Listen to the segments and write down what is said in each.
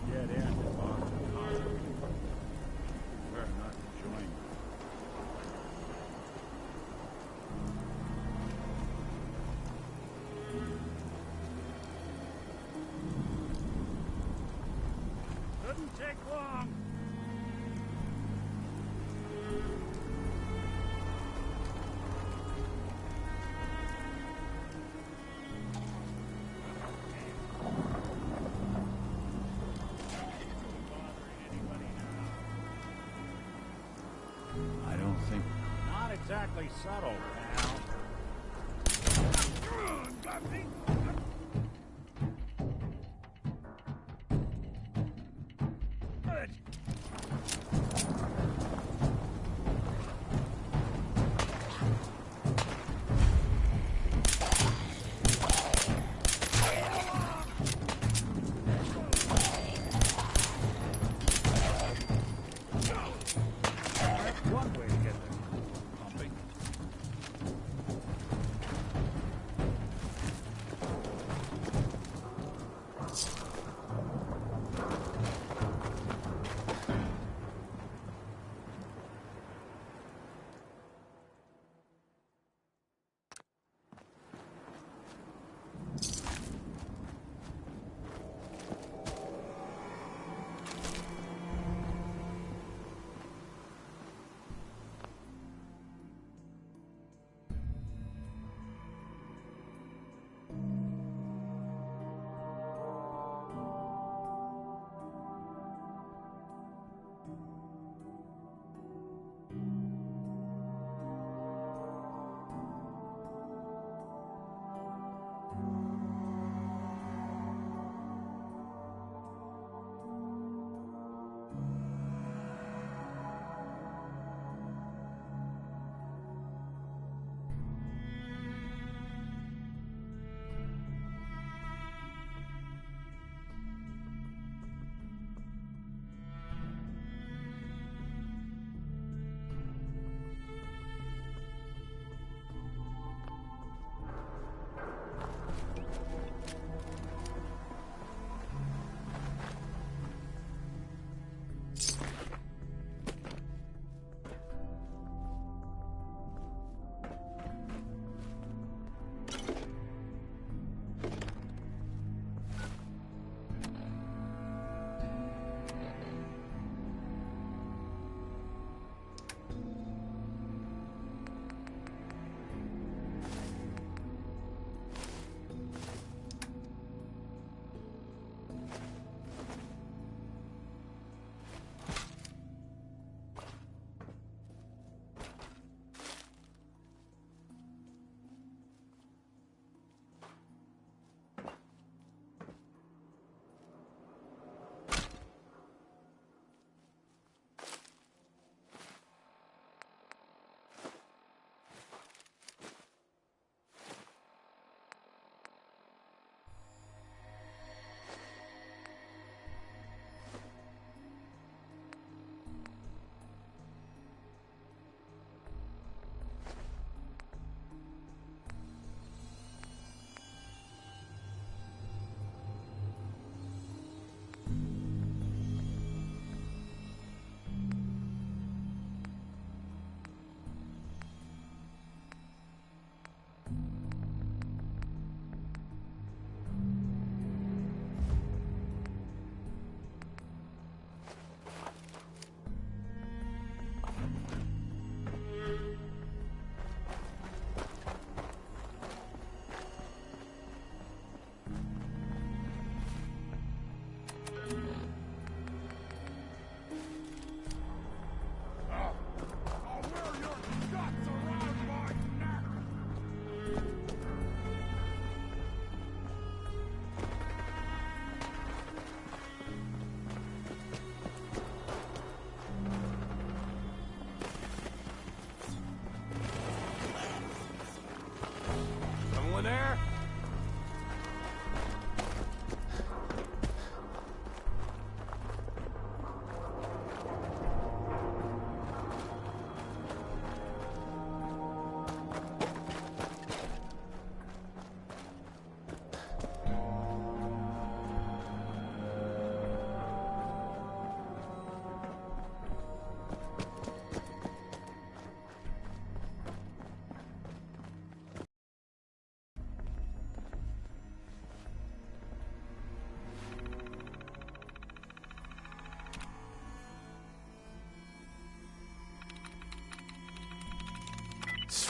dead end at Boston Hospital. Better not join me. Couldn't take long. I don't think... Not exactly subtle, pal. Got me. Good. That's one way to get this pumping.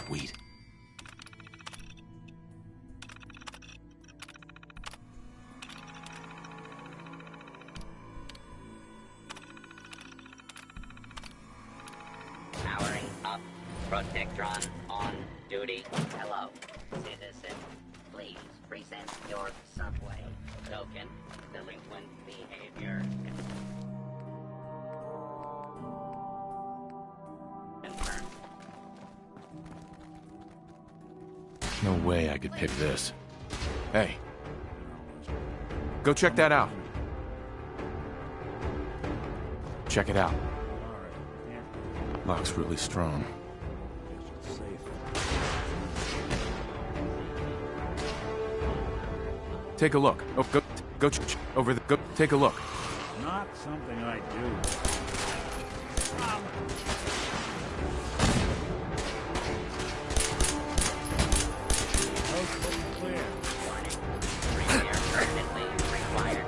Sweet. Powering up. Protectron on duty. Hello, citizen. Please present your subway token. Delinquent behavior. Confirmed. No way I could pick this. Hey. Go check that out. Check it out. Alright, can't Lock's really strong. guess it's safe. Take a look. Oh, go over the. Go take a look. Not something I do. Coast looking clear. Warning. Repair urgently required.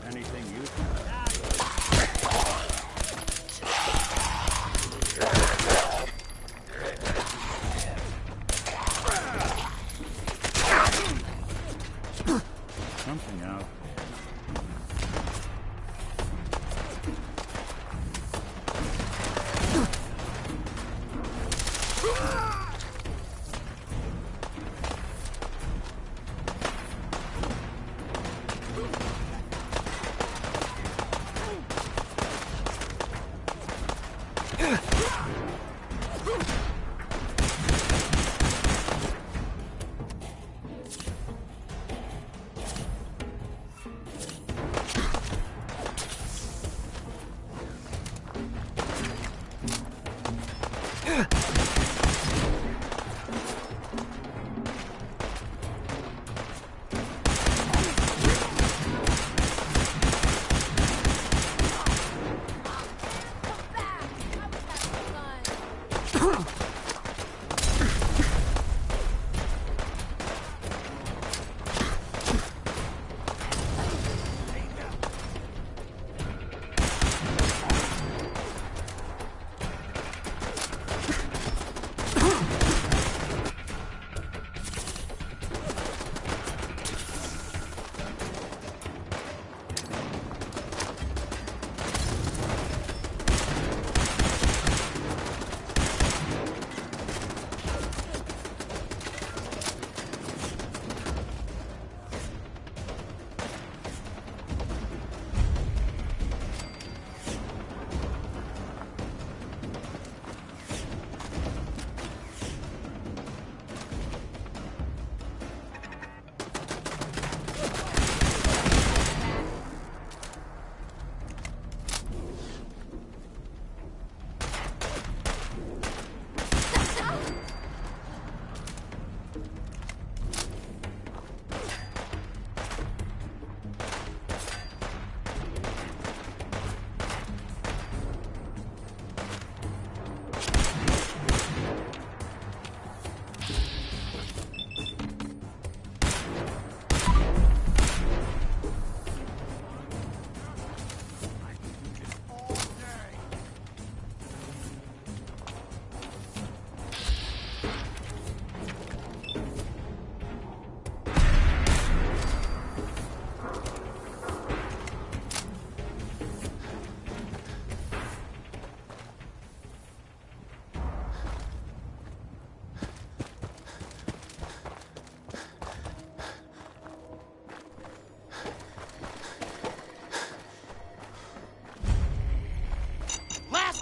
Anything you something out.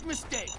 huge mistake.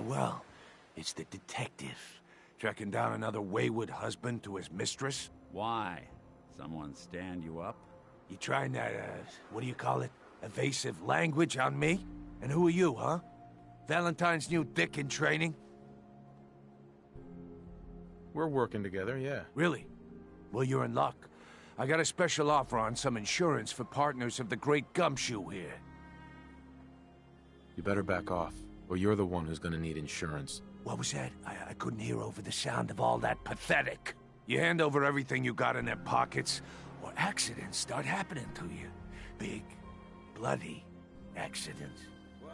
Well. It's the detective. Tracking down another wayward husband to his mistress? Why? Someone stand you up? You trying that, what do you call it? Evasive language on me? And who are you, huh? Valentine's new dick in training? We're working together, yeah. Really? Well, you're in luck. I got a special offer on some insurance for partners of the Great Gumshoe here. You better back off, or you're the one who's gonna need insurance. What was that? I couldn't hear over the sound of all that pathetic. You hand over everything you got in their pockets, or accidents start happening to you. Big, bloody accidents. Whoa,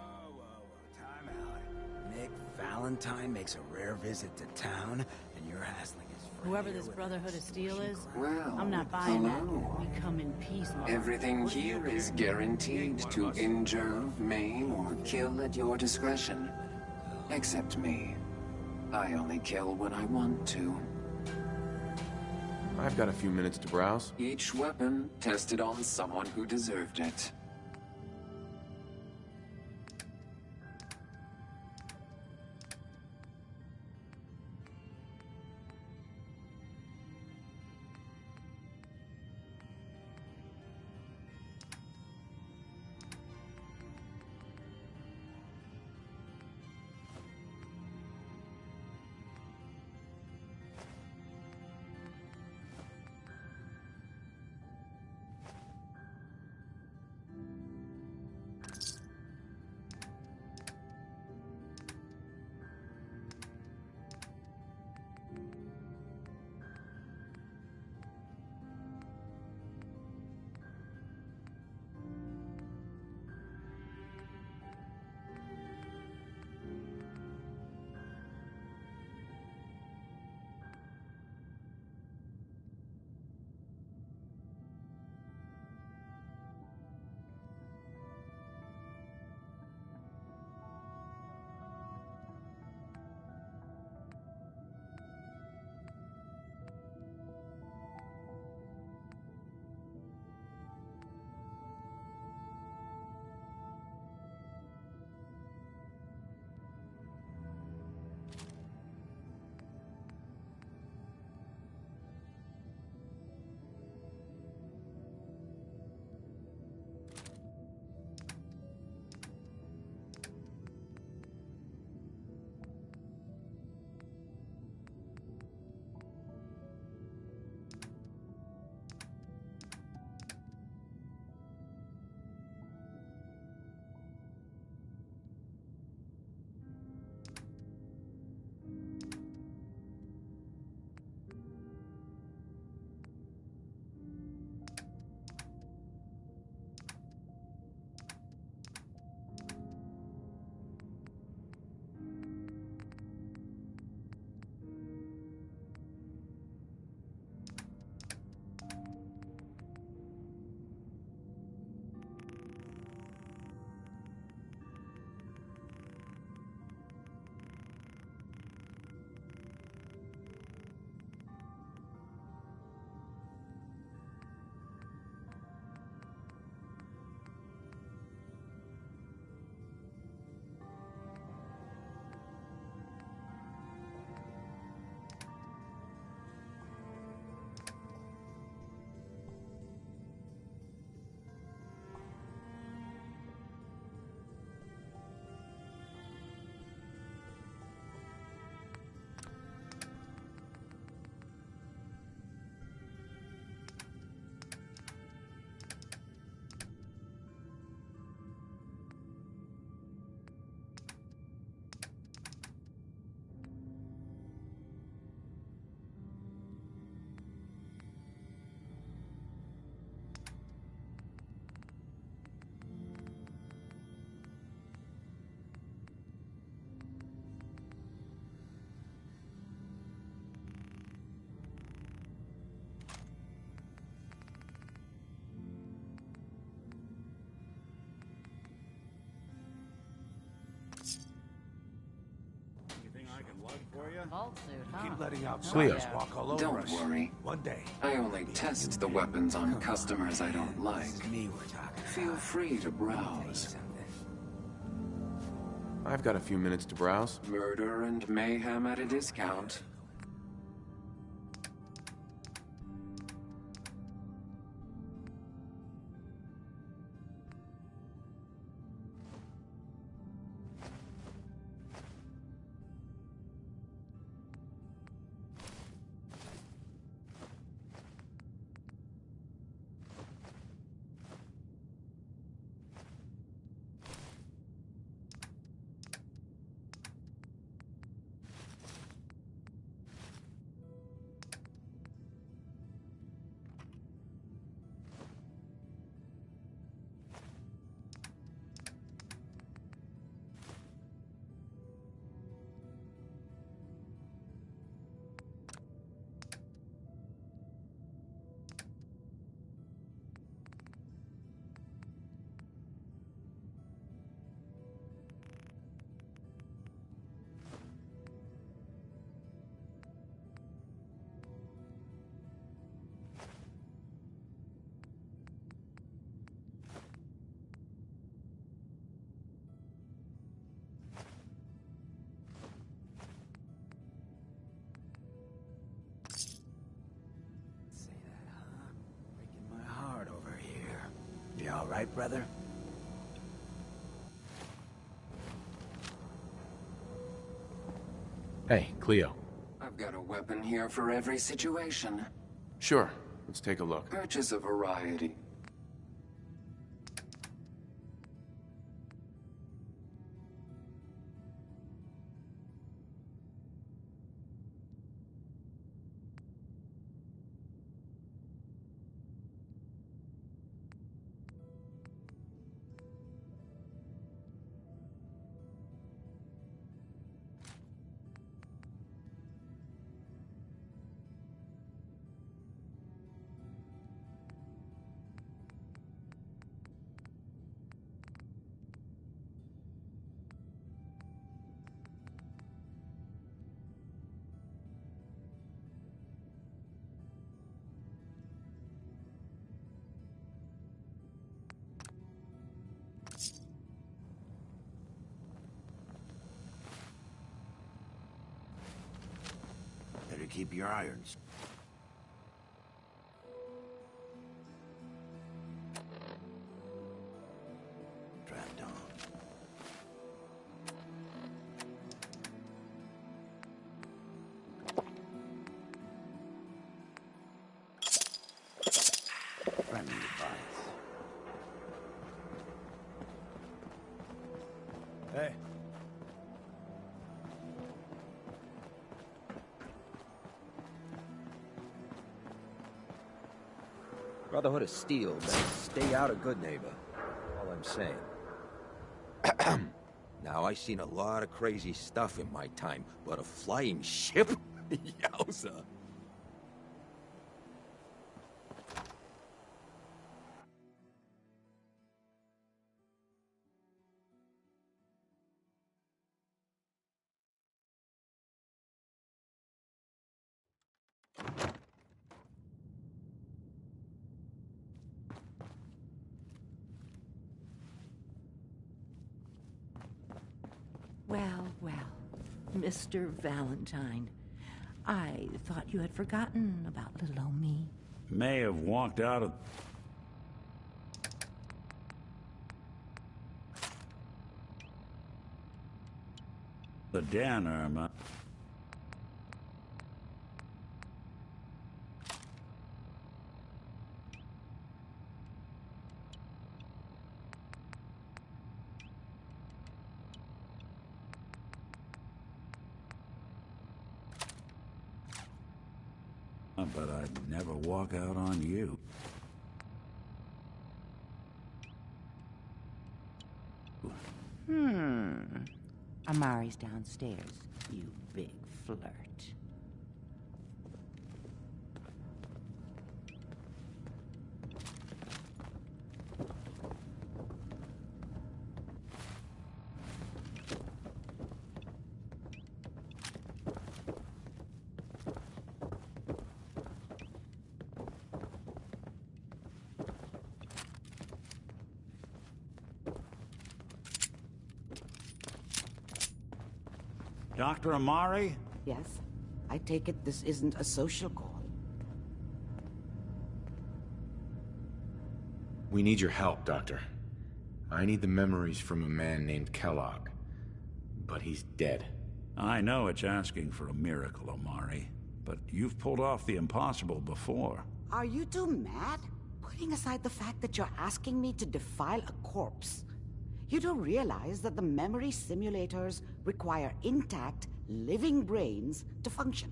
time out. Nick Valentine makes a rare visit to town, and you're hassling his friend. Whoever here this with Brotherhood of Steel is, Well, I'm not buying hello. that. We come in peace, mother. Everything here is guaranteed to injure, maim, or kill at your discretion. Except me. I only kill when I want to. I've got a few minutes to browse. Each weapon tested on someone who deserved it. ya? Vault suit, huh? Keep letting Oh, outsiders yeah. walk all over Don't us. worry. One day. I only test the weapons on customers I don't like. This is me we're talking Feel about. free to Tell you browse. something. I've got a few minutes to browse. Murder and mayhem at a discount. Say that, huh? Breaking my heart over here. You all right, brother? Hey, Cleo. I've got a weapon here for every situation. Sure, let's take a look. Purchase a variety. Better keep your irons. Trapped on. Friendly advice. Hey. Brotherhood of Steel, better stay out of Good Neighbor. All I'm saying. Now, I seen a lot of crazy stuff in my time, but a flying ship? Yowza. Well, well, Mr. Valentine. I thought you had forgotten about little old me. May have walked out of... the den, Irma. But I'd never walk out on you. Amari's downstairs, you big flirt. Dr. Amari? Yes? I take it this isn't a social call. We need your help, Doctor. I need the memories from a man named Kellogg. But he's dead. I know it's asking for a miracle, Amari. But you've pulled off the impossible before. Are you two mad? Putting aside the fact that you're asking me to defile a corpse, you do realize that the memory simulators require intact, living brains to function.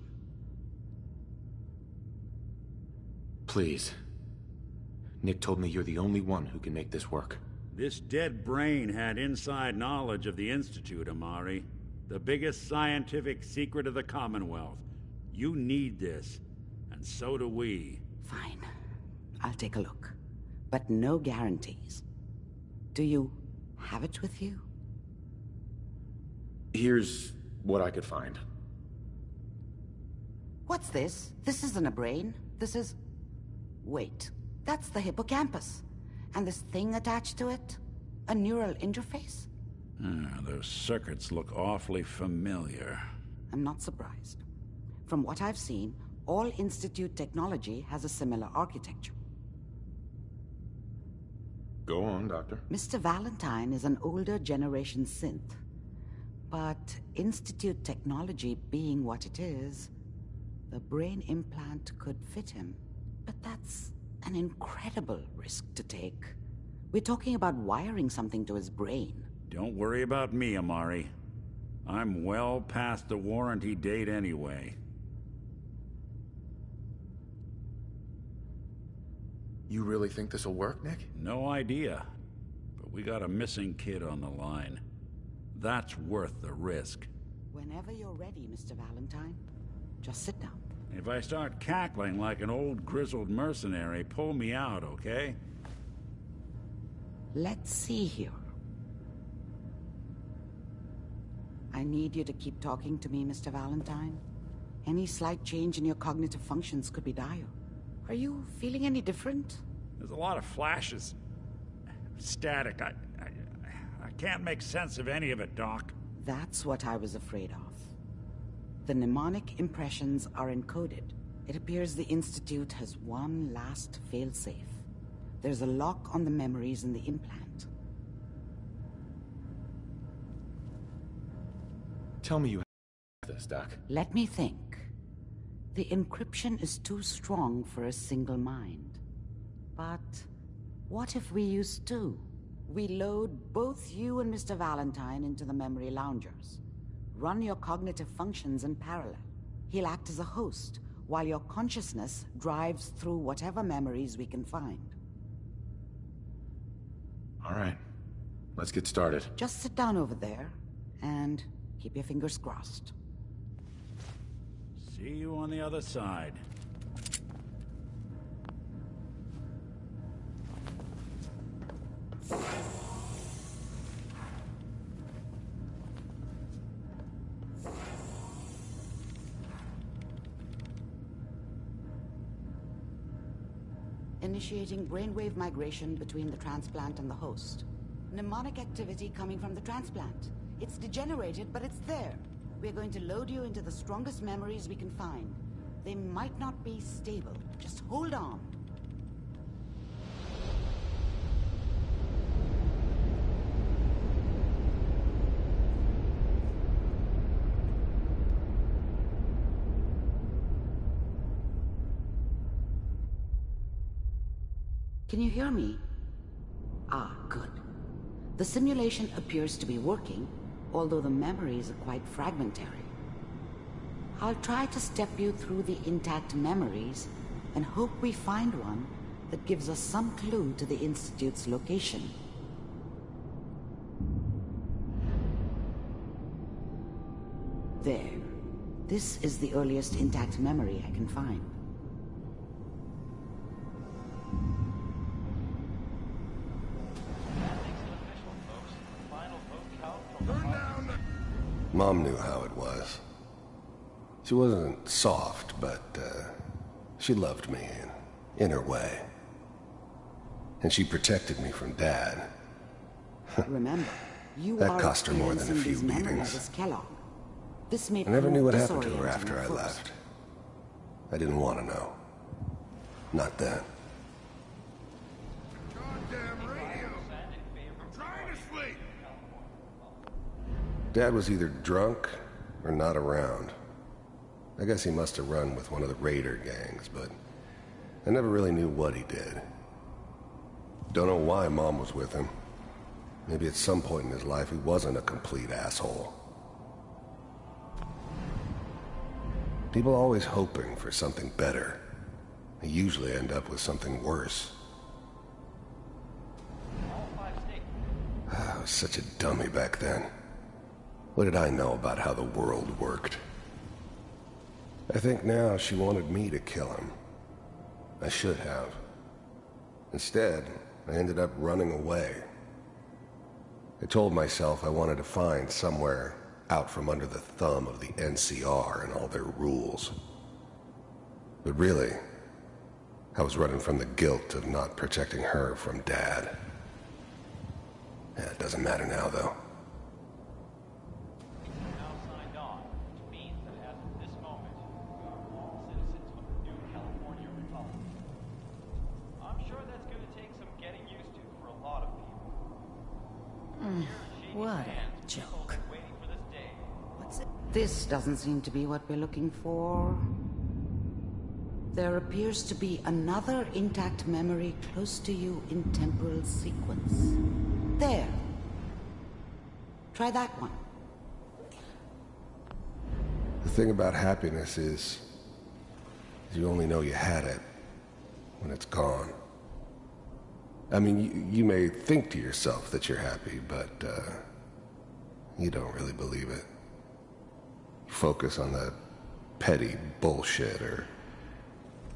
Please. Nick told me you're the only one who can make this work. This dead brain had inside knowledge of the Institute, Amari. The biggest scientific secret of the Commonwealth. You need this, and so do we. Fine. I'll take a look. But no guarantees. Do you have it with you? Here's what I could find. What's this? This isn't a brain. This is... Wait. That's the hippocampus. And this thing attached to it? A neural interface? Those circuits look awfully familiar. I'm not surprised. From what I've seen, all Institute technology has a similar architecture. Go on, Doctor. Mr. Valentine is an older generation synth. But Institute technology being what it is, the brain implant could fit him. But that's an incredible risk to take. We're talking about wiring something to his brain. Don't worry about me, Amari. I'm well past the warranty date anyway. You really think this'll work, Nick? No idea. But we got a missing kid on the line. That's worth the risk. Whenever you're ready, Mr. Valentine, just sit down. If I start cackling like an old grizzled mercenary, pull me out, okay? Let's see here. I need you to keep talking to me, Mr. Valentine. Any slight change in your cognitive functions could be dire. Are you feeling any different? There's a lot of flashes. Static. I can't make sense of any of it, Doc. That's what I was afraid of. The mnemonic impressions are encoded. It appears the Institute has one last failsafe. There's a lock on the memories in the implant. Tell me you have this, Doc. Let me think. The encryption is too strong for a single mind. But what if we use two? We load both you and Mr. Valentine into the memory loungers. Run your cognitive functions in parallel. He'll act as a host, while your consciousness drives through whatever memories we can find. All right. Let's get started. Just sit down over there, and keep your fingers crossed. See you on the other side. Initiating brainwave migration between the transplant and the host. Mnemonic activity coming from the transplant. It's degenerated, but it's there. We're going to load you into the strongest memories we can find. They might not be stable. Just hold on. Can you hear me? Ah, good. The simulation appears to be working, although the memories are quite fragmentary. I'll try to step you through the intact memories and hope we find one that gives us some clue to the Institute's location. There. This is the earliest intact memory I can find. Mom knew how it was. She wasn't soft, but she loved me in her way. And she protected me from Dad. Remember, you That are cost her more than a experiencing few these memories beatings. as Kellogg. This may I never knew what prove happened to her disorienting after at I first. left. I didn't want to know. Not then. Goddamn radio! I'm trying to sleep! Dad was either drunk or not around. I guess he must have run with one of the raider gangs, but I never really knew what he did. Don't know why Mom was with him. Maybe at some point in his life he wasn't a complete asshole. People are always hoping for something better. They usually end up with something worse. I was such a dummy back then. What did I know about how the world worked? I think now she wanted me to kill him. I should have. Instead, I ended up running away. I told myself I wanted to find somewhere out from under the thumb of the NCR and all their rules. But really, I was running from the guilt of not protecting her from Dad. Yeah, it doesn't matter now, though. Now signed on, which means that as of this moment, we are all citizens of the new California Republic. I'm sure that's going to take some getting used to for a lot of people. What a joke. Waiting for this day. What's it? This doesn't seem to be what we're looking for. There appears to be another intact memory close to you in temporal sequence. There. Try that one. The thing about happiness is you only know you had it when it's gone. I mean, you may think to yourself that you're happy, but you don't really believe it. You focus on that petty bullshit or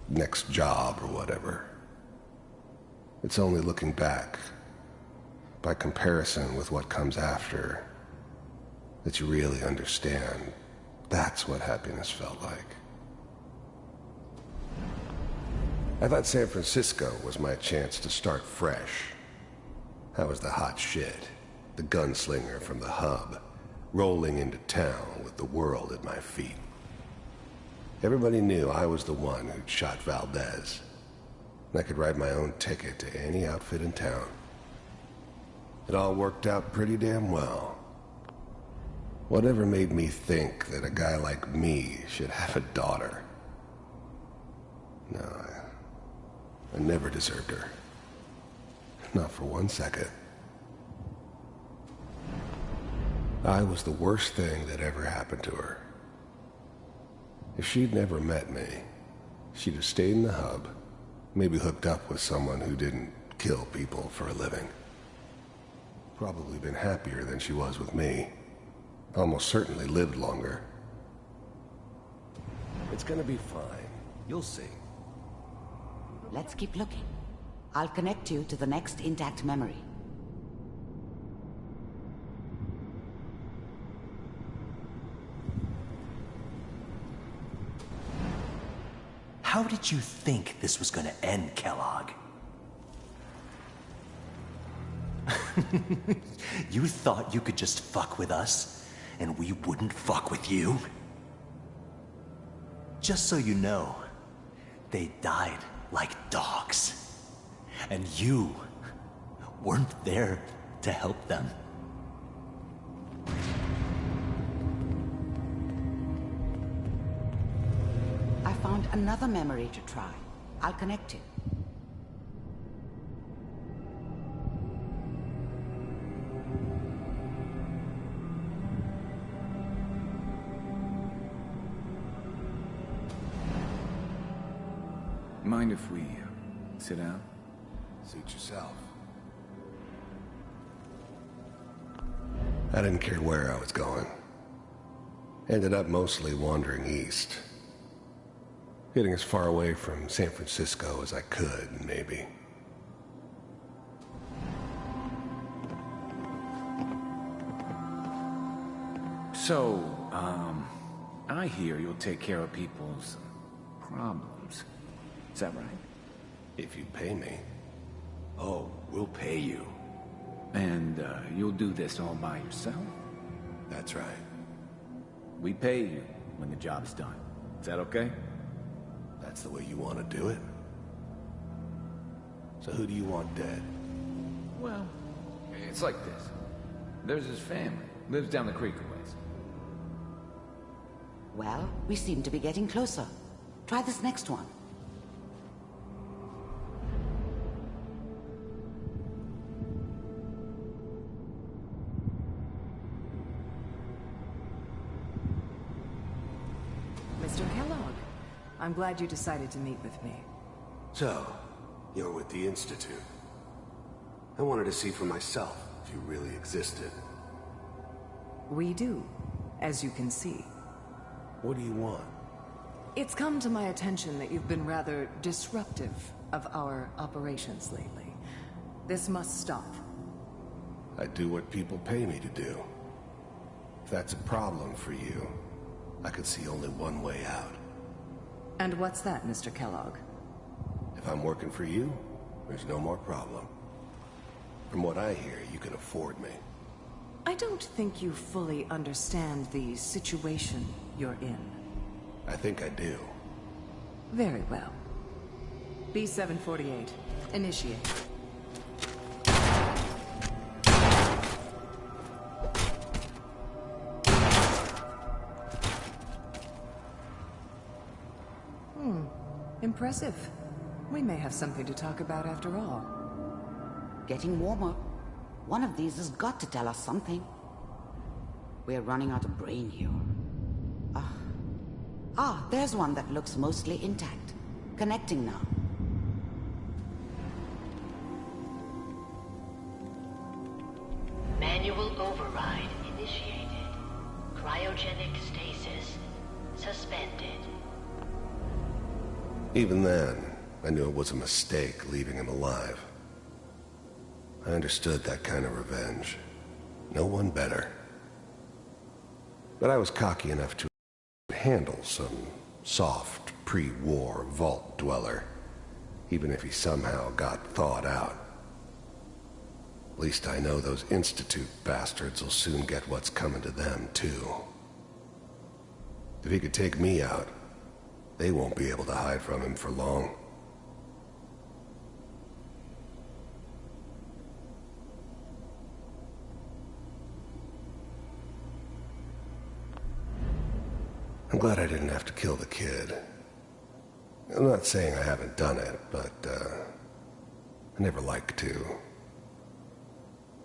next job or whatever. It's only looking back, by comparison with what comes after, that you really understand that's what happiness felt like. I thought San Francisco was my chance to start fresh. I was the hot shit, the gunslinger from the hub, rolling into town with the world at my feet. Everybody knew I was the one who'd shot Valdez, and I could write my own ticket to any outfit in town. It all worked out pretty damn well. Whatever made me think that a guy like me should have a daughter? No, I never deserved her. Not for 1 second. I was the worst thing that ever happened to her. If she'd never met me, she'd have stayed in the hub, maybe hooked up with someone who didn't kill people for a living. Probably been happier than she was with me. Almost certainly lived longer. It's gonna be fine. You'll see. Let's keep looking. I'll connect you to the next intact memory. How did you think this was gonna end, Kellogg? You thought you could just fuck with us, and we wouldn't fuck with you? Just so you know, they died like dogs. And you weren't there to help them. I found another memory to try. I'll connect you. Mind if we sit down? Suit yourself. I didn't care where I was going. Ended up mostly wandering east. Getting as far away from San Francisco as I could, maybe. So, I hear you'll take care of people's problems. Is that right? If you pay me. Oh, we'll pay you. And, you'll do this all by yourself? That's right. We pay you when the job's done. Is that okay? That's the way you want to do it? So who do you want dead? Well, it's like this. There's his family. Lives down the creek a ways. Well, we seem to be getting closer. Try this next one. Mr. Kellogg, I'm glad you decided to meet with me. So, you're with the Institute. I wanted to see for myself if you really existed. We do, as you can see. What do you want? It's come to my attention that you've been rather disruptive of our operations lately. This must stop. I do what people pay me to do. If that's a problem for you, I could see only one way out. And what's that, Mr. Kellogg? If I'm working for you, there's no more problem. From what I hear, you can afford me. I don't think you fully understand the situation you're in. I think I do. Very well. B-748, initiate. Impressive. We may have something to talk about after all. Getting warmer. One of these has got to tell us something. We're running out of brain here. There's one that looks mostly intact. Connecting now. Manual override initiated. Cryogenic stasis suspended. Even then, I knew it was a mistake leaving him alive. I understood that kind of revenge. No one better. But I was cocky enough to handle some soft, pre-war vault dweller, even if he somehow got thawed out. At least I know those Institute bastards will soon get what's coming to them, too. If he could take me out, they won't be able to hide from him for long. I'm glad I didn't have to kill the kid. I'm not saying I haven't done it, but, I never liked to.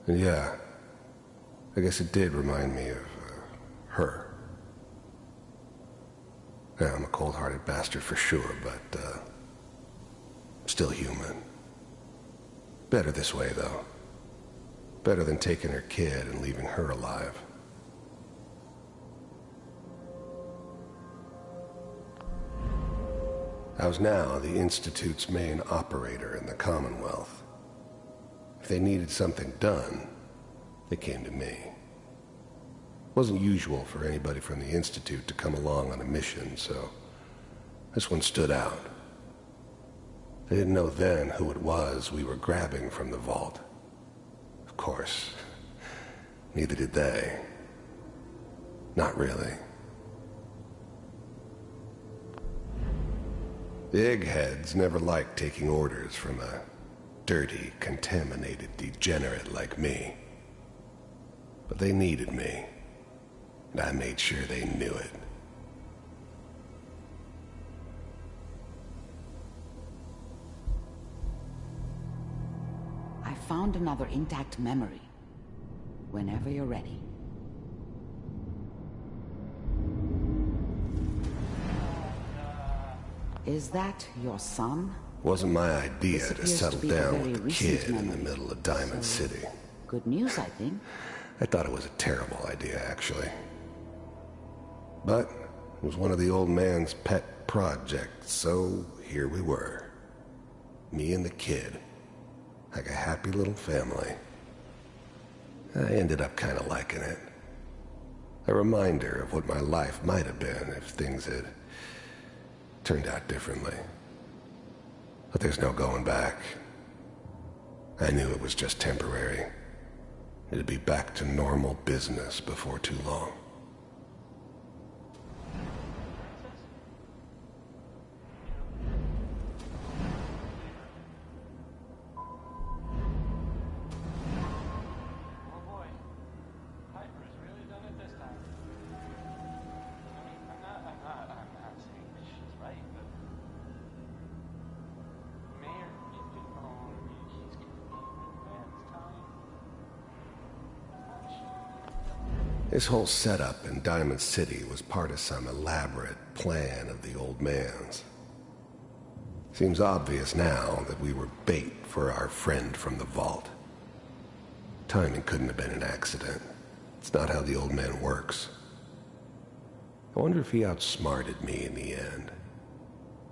And yeah, I guess it did remind me of, her. Yeah, I'm a cold-hearted bastard for sure, but, still human. Better this way, though. Better than taking her kid and leaving her alive. I was now the Institute's main operator in the Commonwealth. If they needed something done, they came to me. It wasn't usual for anybody from the Institute to come along on a mission, so this one stood out. They didn't know then who it was we were grabbing from the vault. Of course, neither did they. Not really. The eggheads never liked taking orders from a dirty, contaminated degenerate like me. But they needed me, and I made sure they knew it. I found another intact memory. Whenever you're ready. Is that your son? Wasn't my idea This to appears settle to be a down very with a recent kid in the memory. middle of Diamond So, City. Good news, I think. I thought it was a terrible idea, actually. But it was one of the old man's pet projects, so here we were. Me and the kid. Like a happy little family. I ended up kind of liking it. A reminder of what my life might have been if things had turned out differently. But there's no going back. I knew it was just temporary. It'd be back to normal business before too long. This whole setup in Diamond City was part of some elaborate plan of the old man's. Seems obvious now that we were bait for our friend from the vault. Timing couldn't have been an accident. It's not how the old man works. I wonder if he outsmarted me in the end.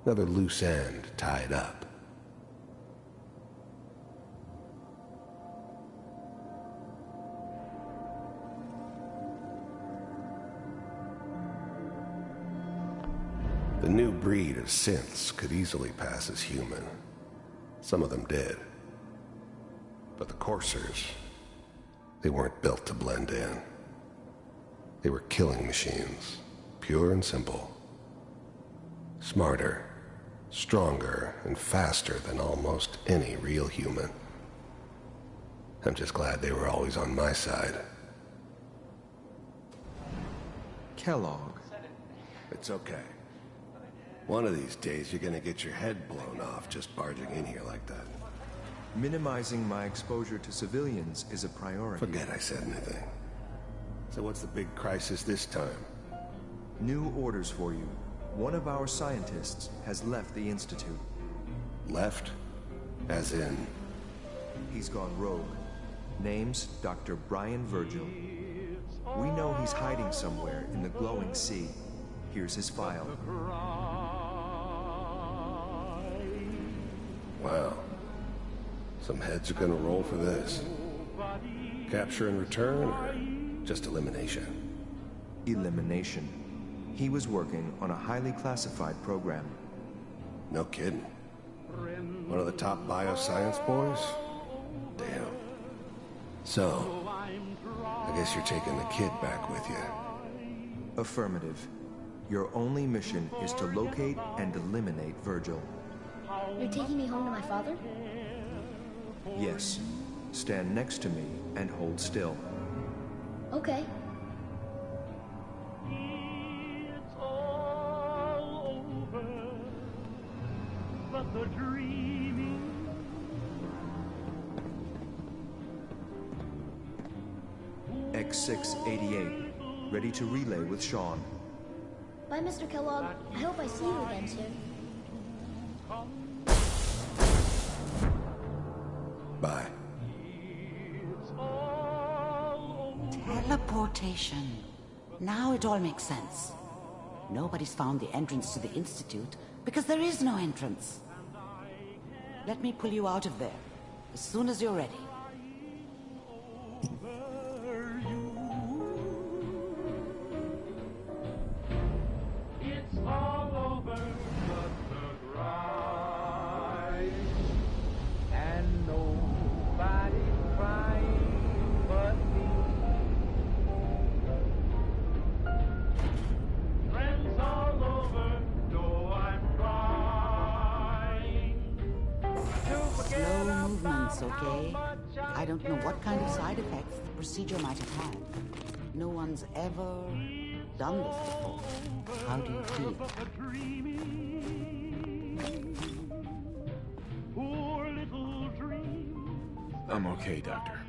Another loose end tied up. The new breed of synths could easily pass as human. Some of them did. But the coursers, they weren't built to blend in. They were killing machines, pure and simple. Smarter, stronger, and faster than almost any real human. I'm just glad they were always on my side. Kellogg. It's okay. One of these days you're gonna get your head blown off just barging in here like that. Minimizing my exposure to civilians is a priority. Forget I said anything. So what's the big crisis this time? New orders for you. One of our scientists has left the Institute. Left? As in? He's gone rogue. Name's Dr. Brian Virgil. We know he's hiding somewhere in the glowing sea. Here's his file. Wow. Some heads are gonna roll for this. Capture and return, or just elimination? Elimination. He was working on a highly classified program. No kidding. One of the top bioscience boys? Damn. So, I guess you're taking the kid back with you. Affirmative. Your only mission is to locate and eliminate Virgil. You're taking me home to my father? Yes. Stand next to me and hold still. Okay. It's all over, but the dreaming. X688. Ready to relay with Sean. Bye, Mr. Kellogg. I hope I see you again soon. Bye. Teleportation. Now it all makes sense. Nobody's found the entrance to the Institute because there is no entrance. Let me pull you out of there as soon as you're ready. It's all over but the grind, and nobody's crying but me. Friends all over know I'm crying. Slow movements, okay? I don't know what kind of side effects the procedure might have had. No one's ever done this before. How do you feel? I'm okay, Doctor.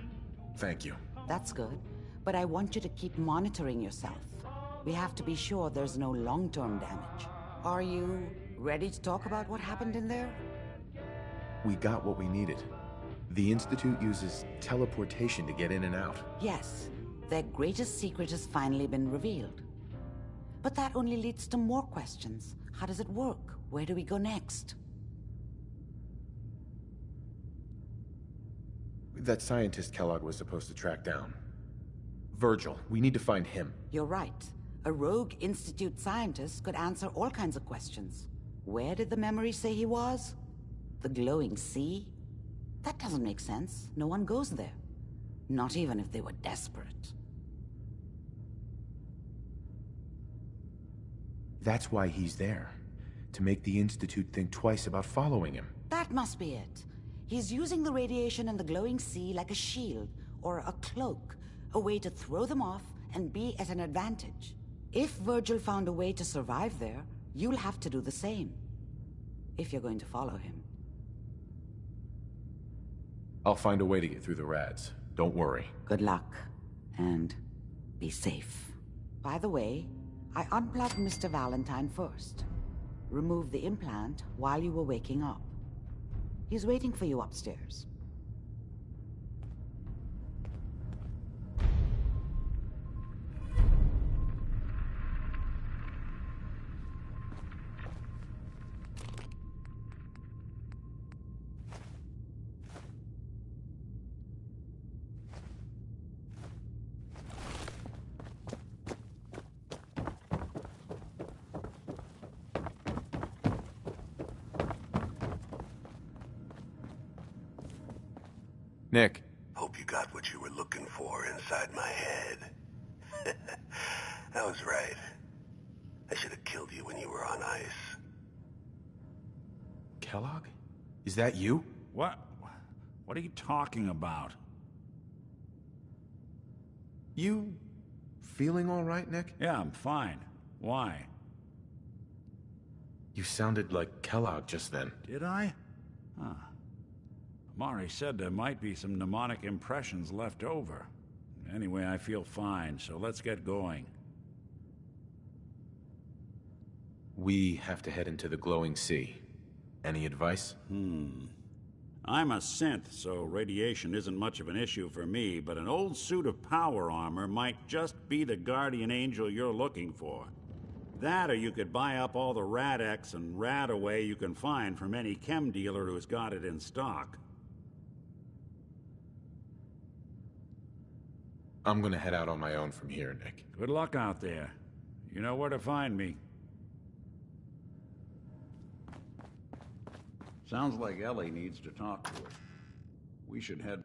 Thank you. That's good, but I want you to keep monitoring yourself. We have to be sure there's no long-term damage. Are you ready to talk about what happened in there? We got what we needed. The Institute uses teleportation to get in and out. Yes, their greatest secret has finally been revealed. But that only leads to more questions. How does it work? Where do we go next? That scientist Kellogg was supposed to track down. Virgil, we need to find him. You're right. A rogue Institute scientist could answer all kinds of questions. Where did the memory say he was? The glowing sea? That doesn't make sense. No one goes there. Not even if they were desperate. That's why he's there. To make the Institute think twice about following him. That must be it. He's using the radiation and the glowing sea like a shield or a cloak, a way to throw them off and be at an advantage. If Virgil found a way to survive there, you'll have to do the same. If you're going to follow him. I'll find a way to get through the rads. Don't worry. Good luck. And Be safe. By the way, I unplugged Mr. Valentine first. Removed the implant while you were waking up. He's waiting for you upstairs. Nick. Hope you got what you were looking for inside my head. I was right. I should have killed you when you were on ice. Kellogg? Is that you? What? What are you talking about? You feeling all right, Nick? Yeah, I'm fine. Why? You sounded like Kellogg just then. Did I? Huh. Amari said there might be some mnemonic impressions left over. Anyway, I feel fine, so let's get going. We have to head into the glowing sea. Any advice? I'm a synth, so radiation isn't much of an issue for me, but an old suit of power armor might just be the guardian angel you're looking for. That, or you could buy up all the Rad-X and Rad-Away you can find from any chem dealer who's got it in stock. I'm gonna head out on my own from here, Nick. Good luck out there. You know where to find me. Sounds like Ellie needs to talk to her. We should head...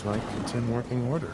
Looks like it's in working order.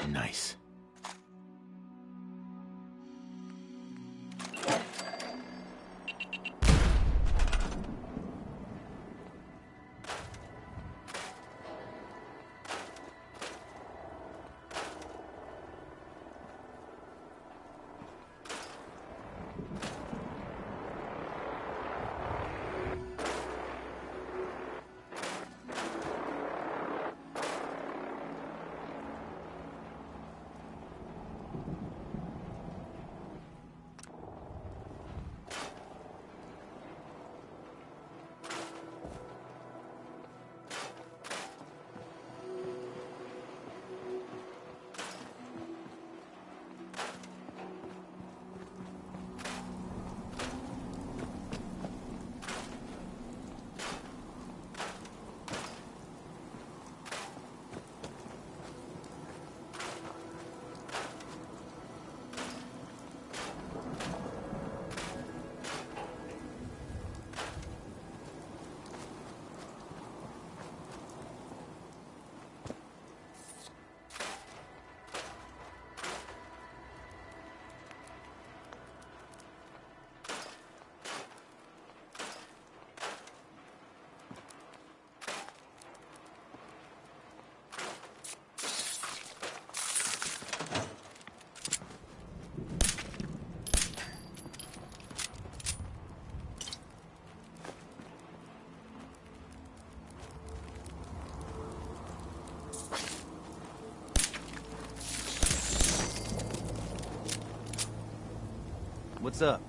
Nice. What's up?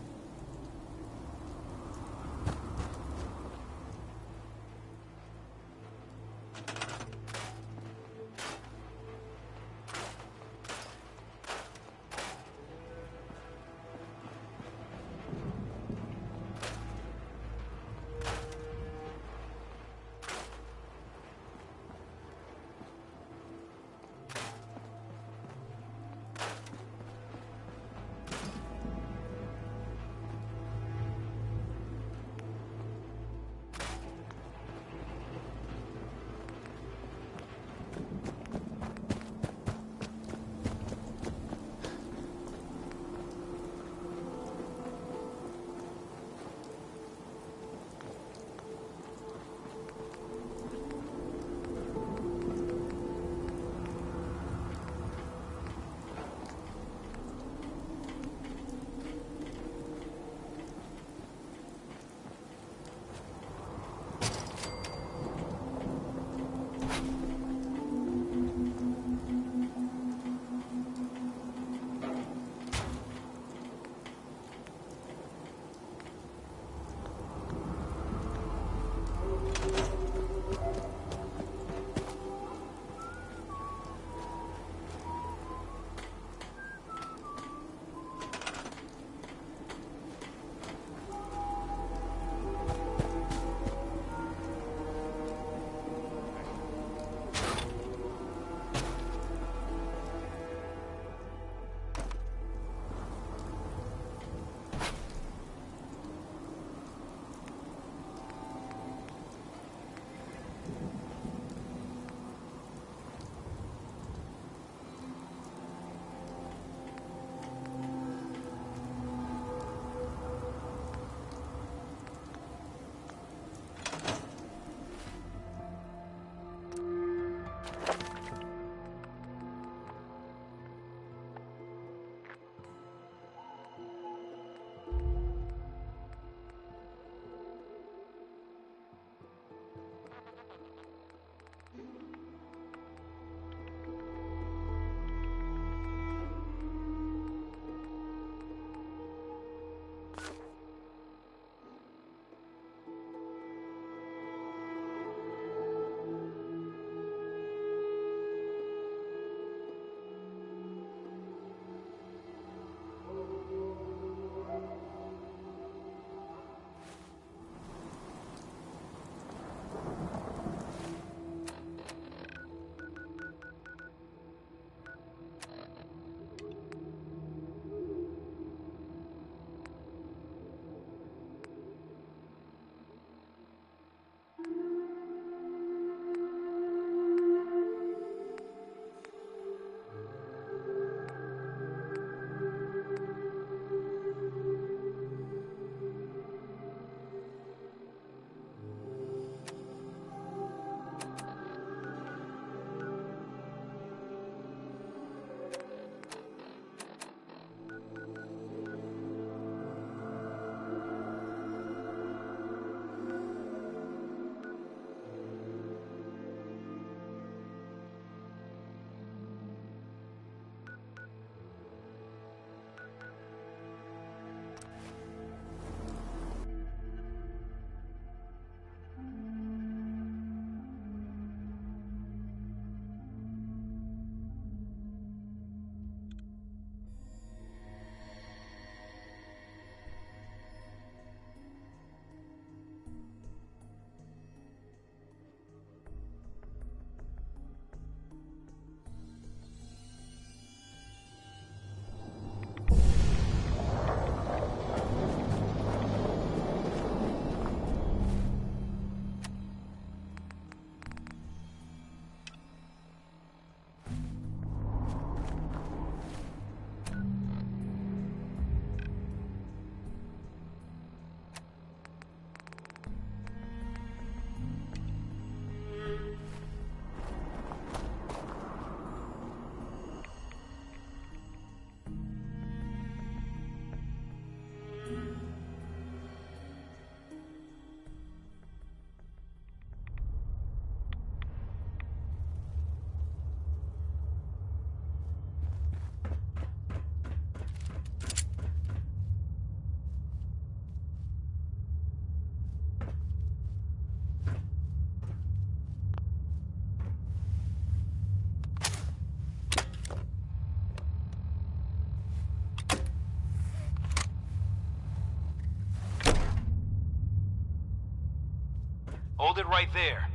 Hold it right there.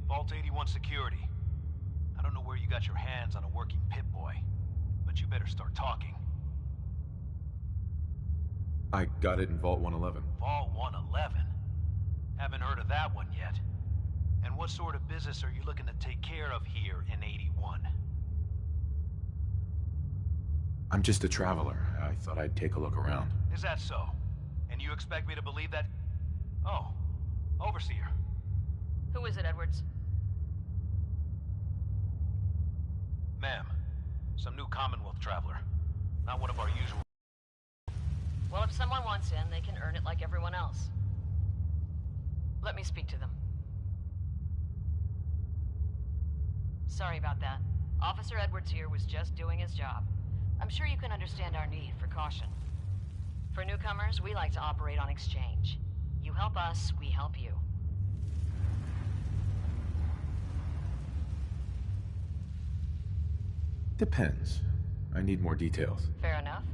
Vault 81 security. I don't know where you got your hands on a working Pip-Boy, but you better start talking. I got it in Vault 111. Vault 111? Haven't heard of that one yet. And what sort of business are you looking to take care of here in 81? I'm just a traveler. I thought I'd take a look around. Is that so? And you expect me to believe that? Oh, Overseer. Who is it, Edwards? Ma'am, some new Commonwealth traveler. Not one of our usual... Well, if someone wants in, they can earn it like everyone else. Let me speak to them. Sorry about that. Officer Edwards here was just doing his job. I'm sure you can understand our need for caution. For newcomers, we like to operate on exchange. You help us, we help you. Depends. I need more details. Fair enough.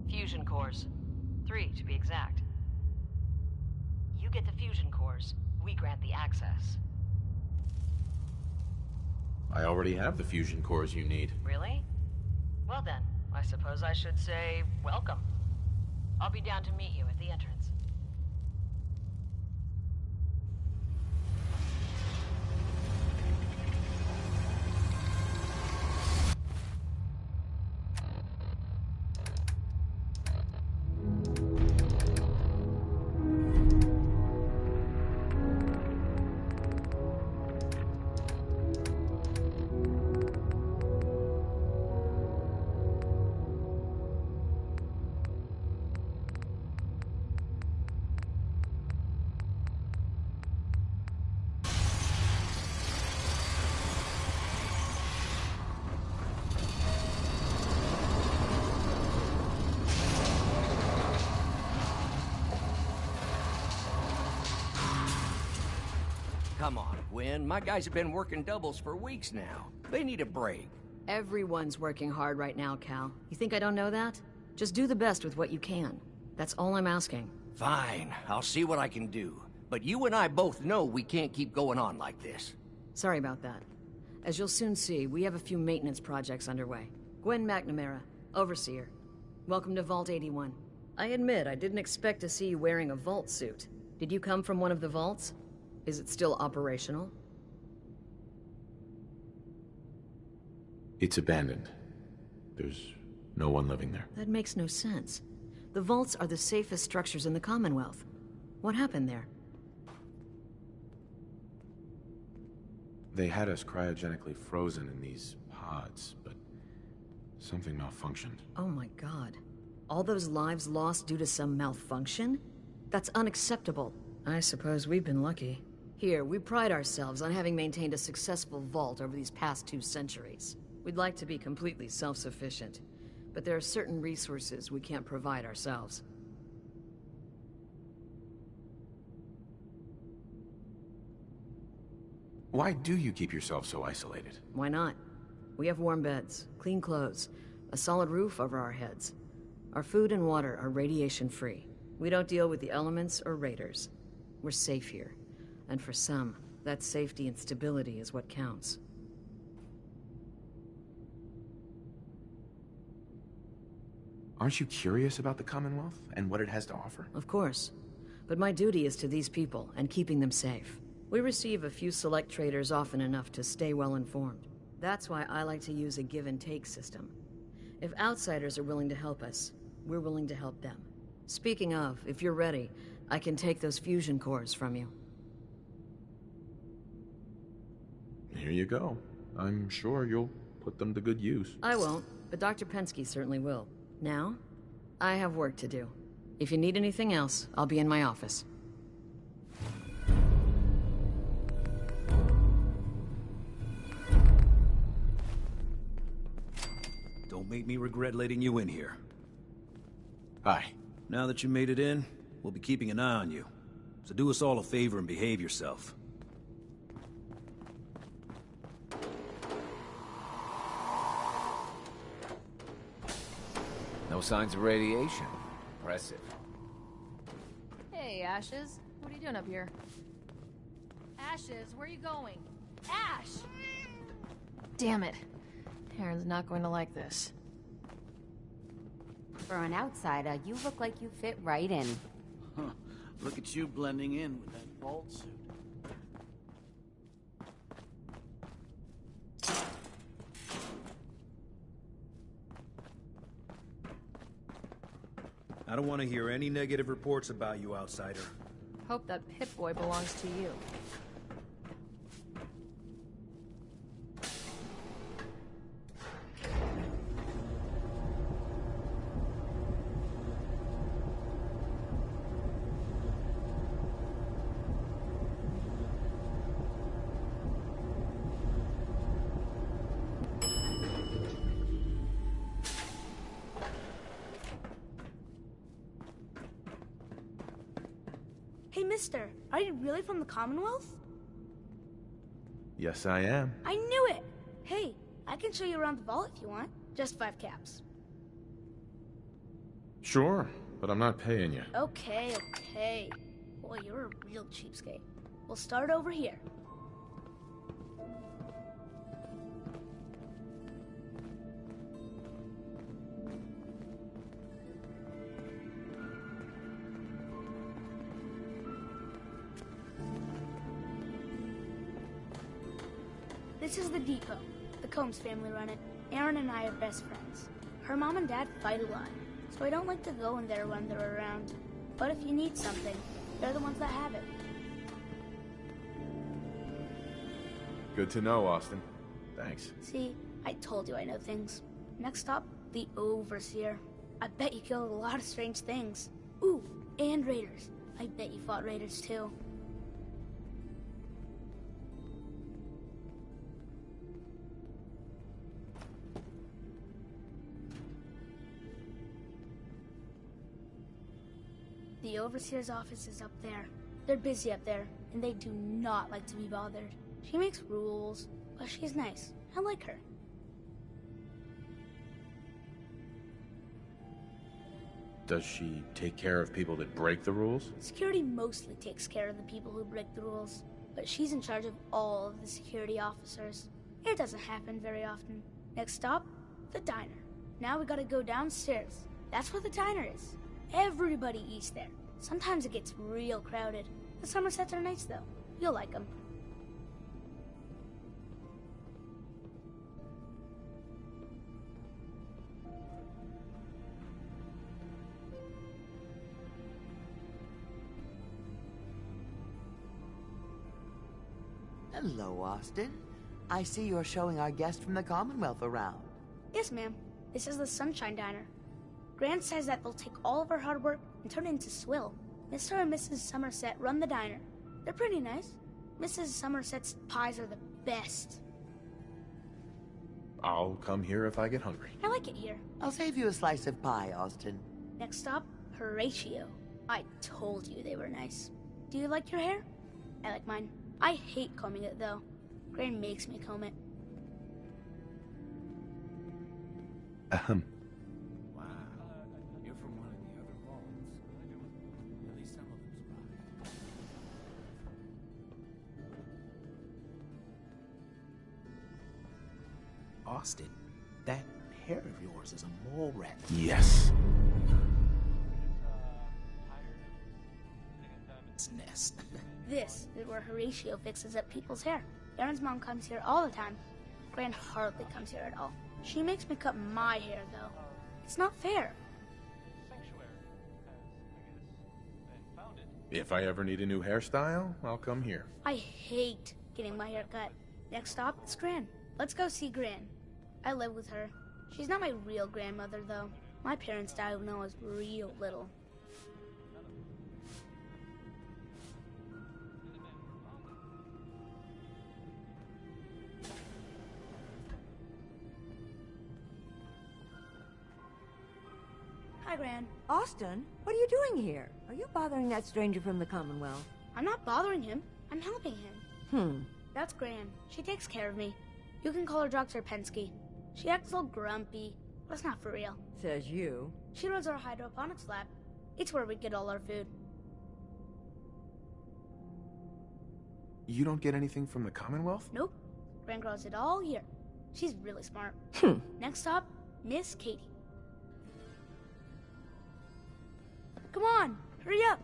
Fusion cores. 3, to be exact. You get the fusion cores. We grant the access. I already have the fusion cores you need. Really? Well then, I suppose I should say welcome. I'll be down to meet you at the entrance. Come on, Gwen. My guys have been working doubles for weeks now. They need a break. Everyone's working hard right now, Cal. You think I don't know that? Just do the best with what you can. That's all I'm asking. Fine. I'll see what I can do. But you and I both know we can't keep going on like this. Sorry about that. As you'll soon see, we have a few maintenance projects underway. Gwen McNamara, Overseer. Welcome to Vault 81. I admit I didn't expect to see you wearing a vault suit. Did you come from one of the vaults? Is it still operational? It's abandoned. There's no one living there. That makes no sense. The vaults are the safest structures in the Commonwealth. What happened there? They had us cryogenically frozen in these pods, but something malfunctioned. Oh my god. All those lives lost due to some malfunction? That's unacceptable. I suppose we've been lucky. Here, we pride ourselves on having maintained a successful vault over these past 2 centuries. We'd like to be completely self-sufficient, but there are certain resources we can't provide ourselves. Why do you keep yourself so isolated? Why not? We have warm beds, clean clothes, a solid roof over our heads. Our food and water are radiation-free. We don't deal with the elements or raiders. We're safe here. And for some, that safety and stability is what counts. Aren't you curious about the Commonwealth and what it has to offer? Of course. But my duty is to these people and keeping them safe. We receive a few select traders often enough to stay well informed. That's why I like to use a give-and-take system. If outsiders are willing to help us, we're willing to help them. Speaking of, if you're ready, I can take those fusion cores from you. Here you go. I'm sure you'll put them to good use. I won't, but Dr. Pensky certainly will. Now, I have work to do. If you need anything else, I'll be in my office. Don't make me regret letting you in here. Hi. Now that you made it in, we'll be keeping an eye on you. So do us all a favor and behave yourself. No signs of radiation. Impressive. Ashes? What are you doing up here? Ashes, where are you going? Ash! Damn it. Aaron's not going to like this. For an outsider, you look like you fit right in. Huh. Look at you blending in with that vault suit. I don't want to hear any negative reports about you, outsider. Hope that Pip-Boy belongs to you. Hey, mister, are you really from the Commonwealth? Yes, I am. I knew it! Hey, I can show you around the vault if you want. Just 5 caps. Sure, but I'm not paying you. Okay, okay. Boy, you're a real cheapskate. We'll start over here. This is the depot. The Combs family run it. Aaron and I are best friends. Her mom and dad fight a lot, so I don't like to go in there when they're around. But if you need something, they're the ones that have it. Good to know, Austin. Thanks. See, I told you I know things. Next up, the Overseer. I bet you killed a lot of strange things. Ooh, and raiders. I bet you fought raiders too. The Overseer's office is up there. They're busy up there, and they do not like to be bothered. She makes rules, but she's nice. I like her. Does she take care of people that break the rules? Security mostly takes care of the people who break the rules, but she's in charge of all of the security officers. It doesn't happen very often. Next stop, the diner. Now we gotta go downstairs. That's where the diner is. Everybody eats there. Sometimes it gets real crowded. The Somersets are nice, though. You'll like them. Hello, Austin. I see you're showing our guest from the Commonwealth around. Yes, ma'am. This is the Sunshine Diner. Grant says that they'll take all of our hard work and turn it into swill. Mr. and Mrs. Somerset run the diner. They're pretty nice. Mrs. Somerset's pies are the best. I'll come here if I get hungry. I like it here. I'll save you a slice of pie, Austin. Next stop, Horatio. I told you they were nice. Do you like your hair? I like mine. I hate combing it, though. Grant makes me comb it. Ahem. You're from one of the other vaults. At least some of them survived. Austin, that hair of yours is a mole rat. Yes. It's nest. This is where Horatio fixes up people's hair. Aaron's mom comes here all the time. Gran hardly comes here at all. She makes me cut my hair, though. It's not fair. If I ever need a new hairstyle, I'll come here. I hate getting my hair cut. Next stop, it's Gran. Let's go see Gran. I live with her. She's not my real grandmother, though. My parents died when I was real little. Hi, Gran. Austin, what are you doing here? Are you bothering that stranger from the Commonwealth? I'm not bothering him. I'm helping him. That's Gran. She takes care of me. You can call her Dr. Pensky. She acts all grumpy, but it's not for real. Says you. She runs our hydroponics lab. It's where we get all our food. You don't get anything from the Commonwealth? Nope. Gran grows it all here. She's really smart. Next stop, Miss Katie. Come on, hurry up.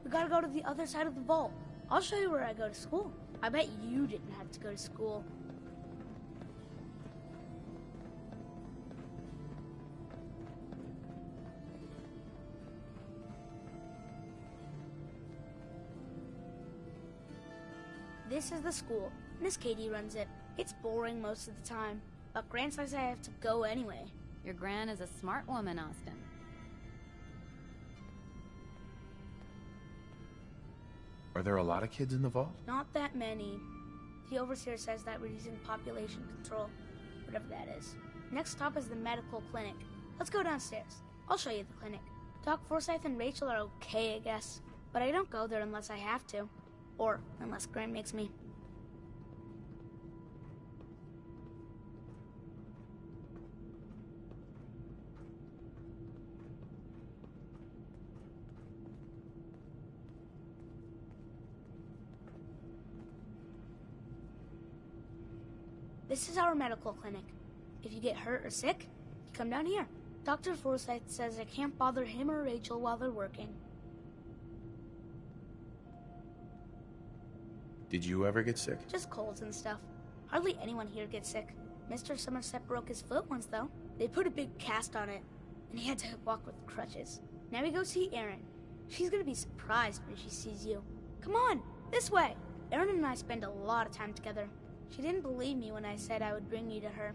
We gotta go to the other side of the vault. I'll show you where I go to school. I bet you didn't have to go to school. This is the school. Miss Katie runs it. It's boring most of the time, but Gran says I have to go anyway. Your Gran is a smart woman, Austin. Are there a lot of kids in the vault? Not that many. The overseer says that we're using population control, whatever that is. Next stop is the medical clinic. Let's go downstairs. I'll show you the clinic. Doc Forsyth and Rachel are okay, I guess, but I don't go there unless I have to. Or unless Gran makes me. This is our medical clinic. If you get hurt or sick, you come down here. Dr. Forsyth says I can't bother him or Rachel while they're working. Did you ever get sick? Just colds and stuff. Hardly anyone here gets sick. Mr. Somerset broke his foot once, though. They put a big cast on it, and he had to walk with crutches. Now we go see Erin. She's gonna be surprised when she sees you. Come on, this way! Erin and I spend a lot of time together. She didn't believe me when I said I would bring you to her.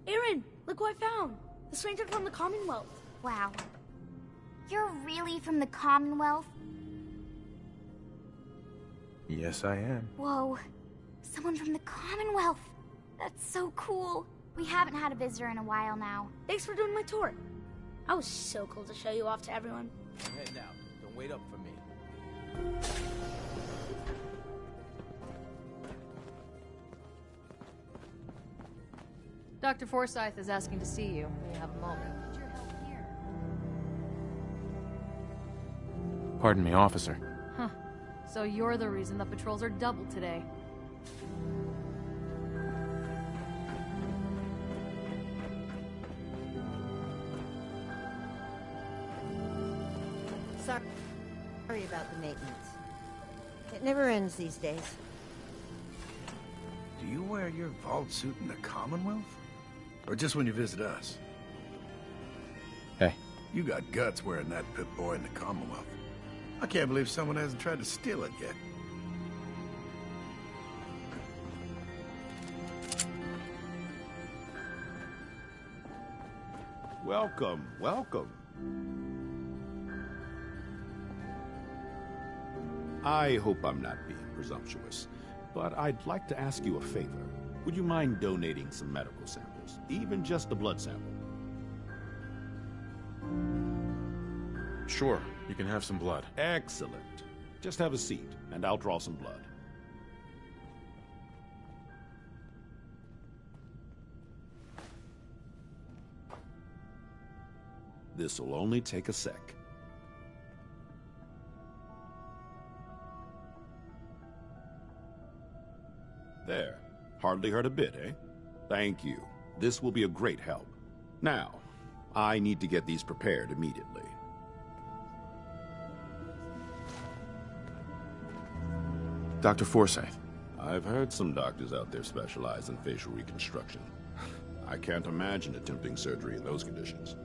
Erin, look who I found! The stranger from the Commonwealth. Wow. You're really from the Commonwealth? Yes, I am. Whoa. Someone from the Commonwealth. That's so cool. We haven't had a visitor in a while now. Thanks for doing my tour. I was so cool to show you off to everyone. Head now. Don't wait up for me. Dr. Forsyth is asking to see you when you have a moment. Pardon me, officer. Huh. So you're the reason the patrols are double today. Sorry about the maintenance. It never ends these days. Do you wear your vault suit in the Commonwealth? Or just when you visit us? Hey. You got guts wearing that Pip-Boy in the Commonwealth. I can't believe someone hasn't tried to steal it yet. Welcome, welcome. I hope I'm not being presumptuous, but I'd like to ask you a favor. Would you mind donating some medical samples, even just a blood sample? Sure, you can have some blood. Excellent. Just have a seat, and I'll draw some blood. This'll only take a sec. There. Hardly hurt a bit, eh? Thank you. This will be a great help. Now, I need to get these prepared immediately. Dr. Forsyth. I've heard some doctors out there specialize in facial reconstruction. I can't imagine attempting surgery in those conditions.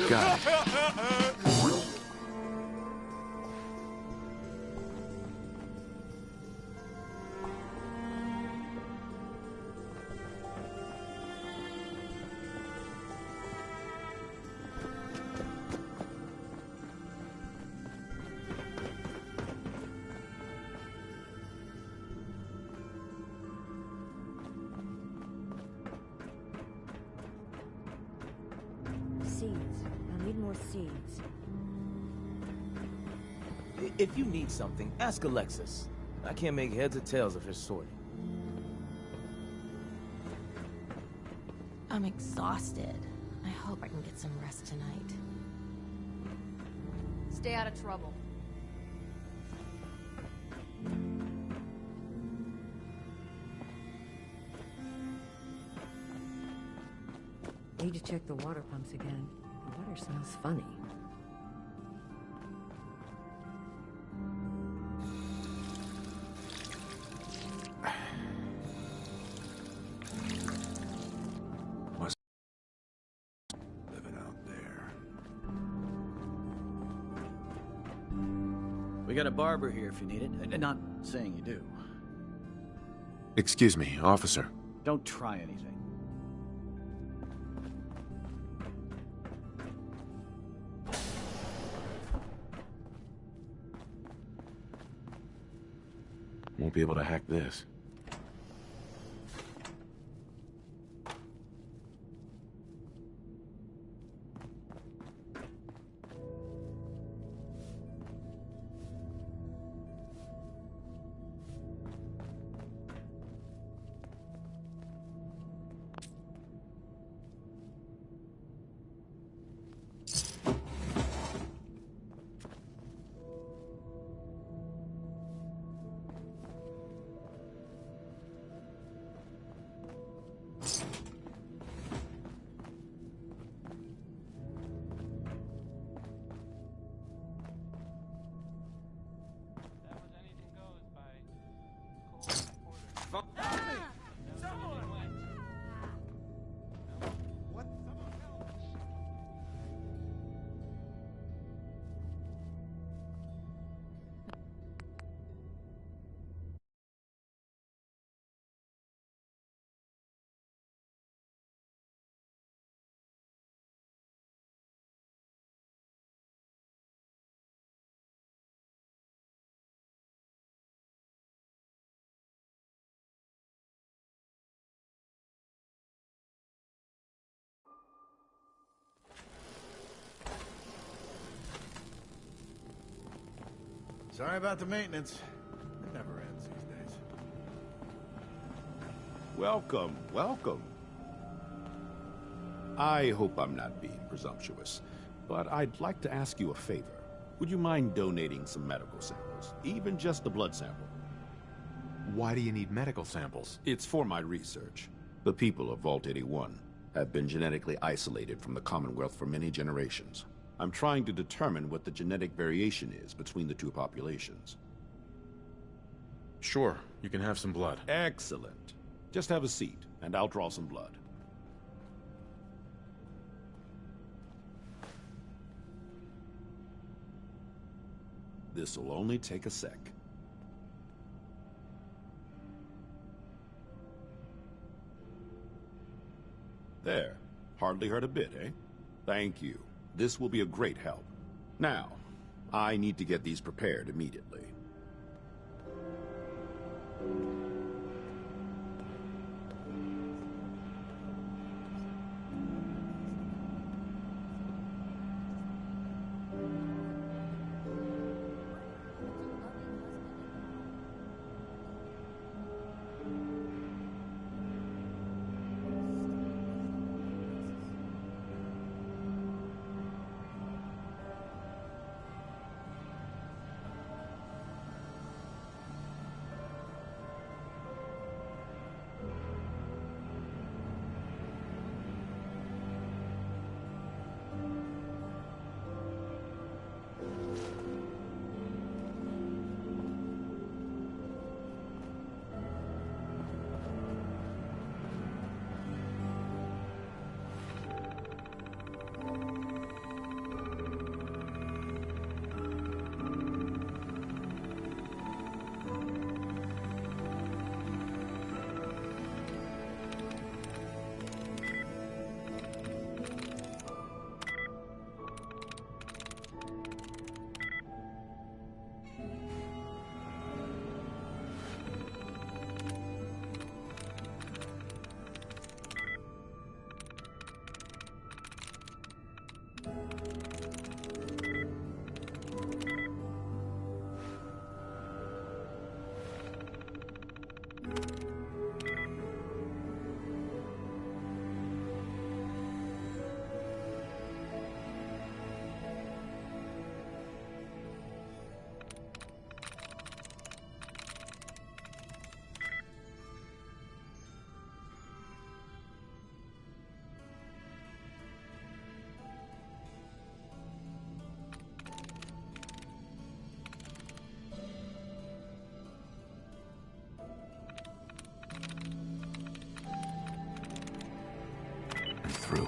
Got it. Seeds. I'll need more seeds. If you need something, ask Alexis. I can't make heads or tails of her sorting. I'm exhausted. I hope I can get some rest tonight. Stay out of trouble. Need to check the water pumps again. The water smells funny. Living out there. We got a barber here if you need it. Not saying you do. Excuse me, officer. Don't try anything. Won't be able to hack this. Sorry about the maintenance. It never ends these days. Welcome, welcome. I hope I'm not being presumptuous, but I'd like to ask you a favor. Would you mind donating some medical samples? Even just a blood sample. Why do you need medical samples? It's for my research. The people of Vault 81 have been genetically isolated from the Commonwealth for many generations. I'm trying to determine what the genetic variation is between the two populations. Sure, you can have some blood. Excellent. Just have a seat, and I'll draw some blood. This'll only take a sec. There. Hardly hurt a bit, eh? Thank you. This will be a great help. Now, I need to get these prepared immediately. through.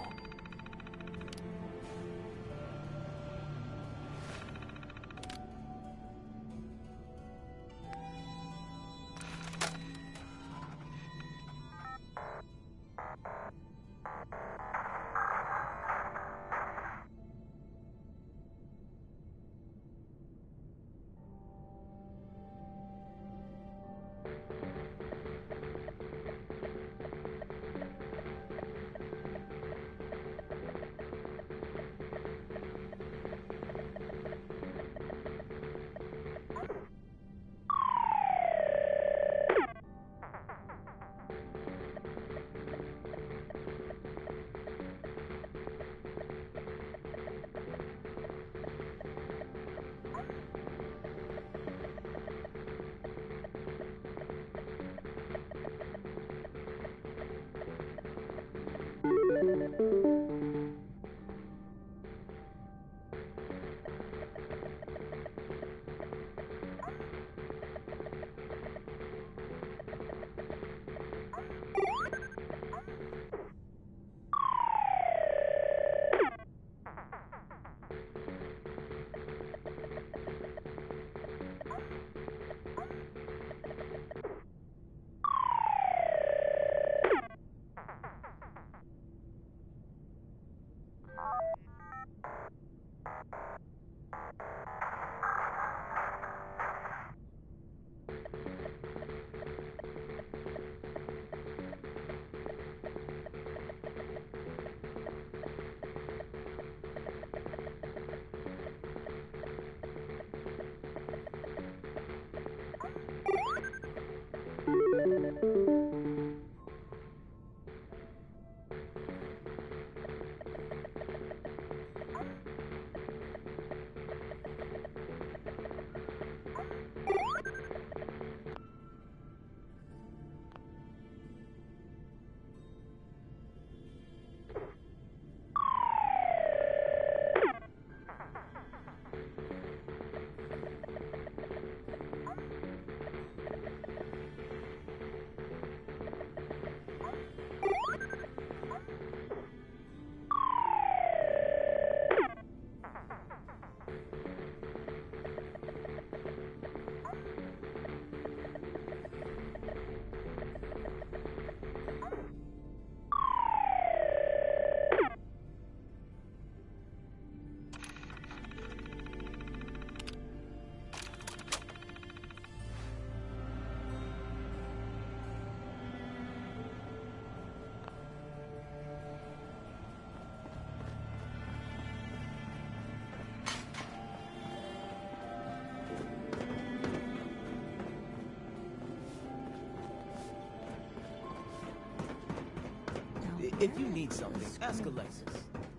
If you need something, ask Alexis.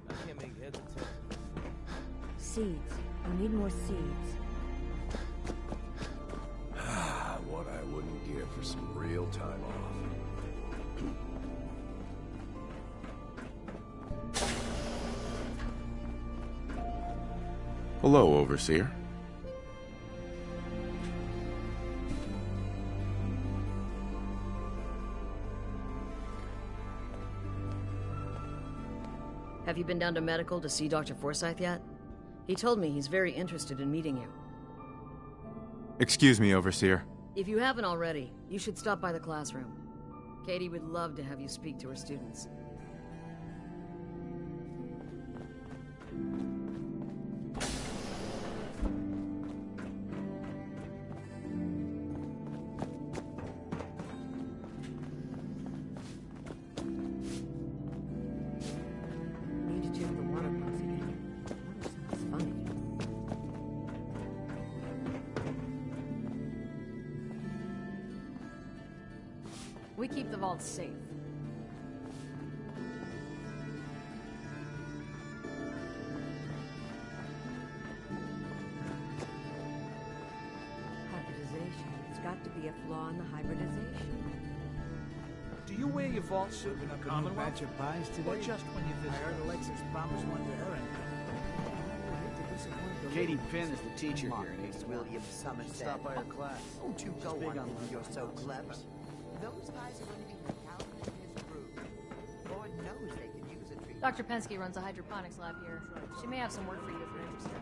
I can't make heads or tails. Seeds. We need more seeds. What I wouldn't give for some real time off. Hello, Overseer. Have you been down to medical to see Dr. Forsyth yet? He told me he's very interested in meeting you. Excuse me, Overseer. If you haven't already, you should stop by the classroom. Katie would love to have you speak to her students. We keep the vault safe. Hybridization. It's got to be a flaw in the hybridization. Do you wear your vault suit in a Commonwealth? Batch of pies today? Or just when you visit? I heard Alexis promised one to her. Katie Finn is the teacher here at East William Somerset. Stop by her class. Don't you go Big on on thinking you're lunch. so clever. Those guys are going to be recounting his group. Lord knows they could use a treat. Dr. Pensky runs a hydroponics lab here. She may have some work for you if you're interested.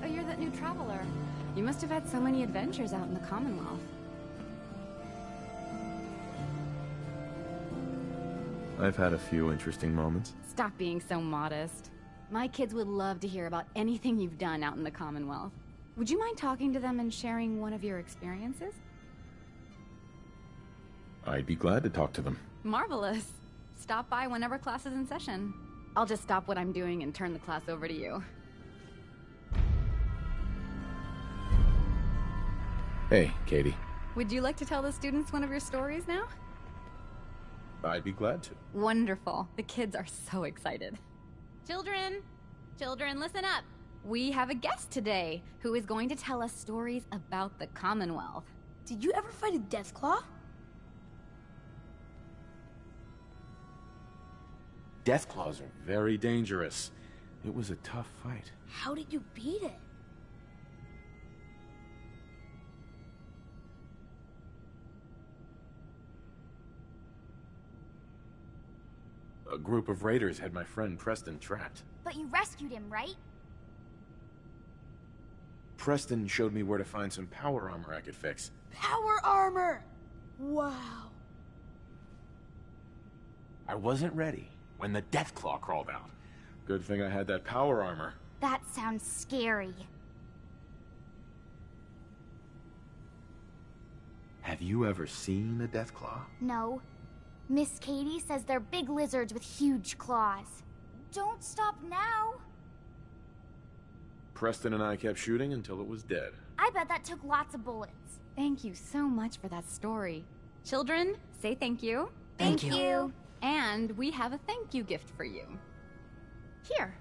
Oh, you're that new traveler. You must have had so many adventures out in the Commonwealth. I've had a few interesting moments. Stop being so modest. My kids would love to hear about anything you've done out in the Commonwealth. Would you mind talking to them and sharing one of your experiences? I'd be glad to talk to them. Marvelous. Stop by whenever class is in session. I'll just stop what I'm doing and turn the class over to you. Hey, Katie. Would you like to tell the students one of your stories now? I'd be glad to. Wonderful. The kids are so excited. Children, listen up. We have a guest today who is going to tell us stories about the Commonwealth. Did you ever fight a Deathclaw? Deathclaws are very dangerous. It was a tough fight. How did you beat it? A group of raiders had my friend Preston trapped. But you rescued him, right? Preston showed me where to find some power armor I could fix. Power armor! Wow. I wasn't ready when the Deathclaw crawled out. Good thing I had that power armor. That sounds scary. Have you ever seen a Deathclaw? No. Miss Katie says they're big lizards with huge claws. Don't stop now! Preston and I kept shooting until it was dead. I bet that took lots of bullets. Thank you so much for that story. Children, say thank you. Thank you. And we have a thank you gift for you. Here.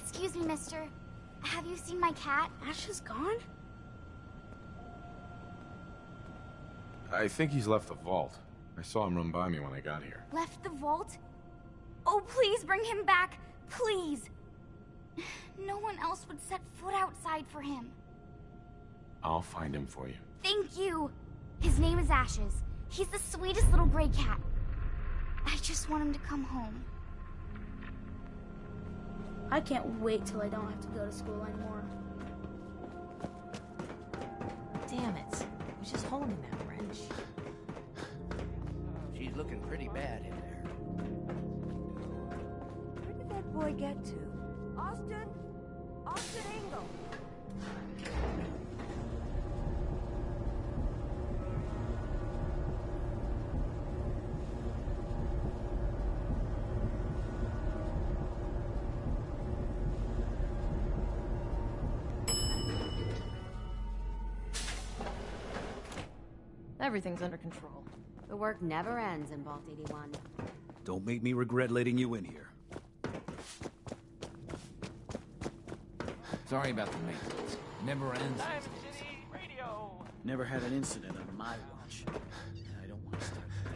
Excuse me, mister. Have you seen my cat? Ash is gone? I think he's left the vault. I saw him run by me when I got here. Left the vault? Oh, please bring him back. Please. No one else would set foot outside for him. I'll find him for you. Thank you. His name is Ashes. He's the sweetest little gray cat. I just want him to come home. I can't wait till I don't have to go to school anymore. Damn it. I was just holding that wrench. She's looking pretty bad in there. Where did that boy get to? Austin? Austin Engel. Everything's under control. The work never ends in Vault 81. Don't make me regret letting you in here. Sorry about the maintenance. Never ends. Diamond City Radio. Never had an incident on my watch. And I don't want to start today.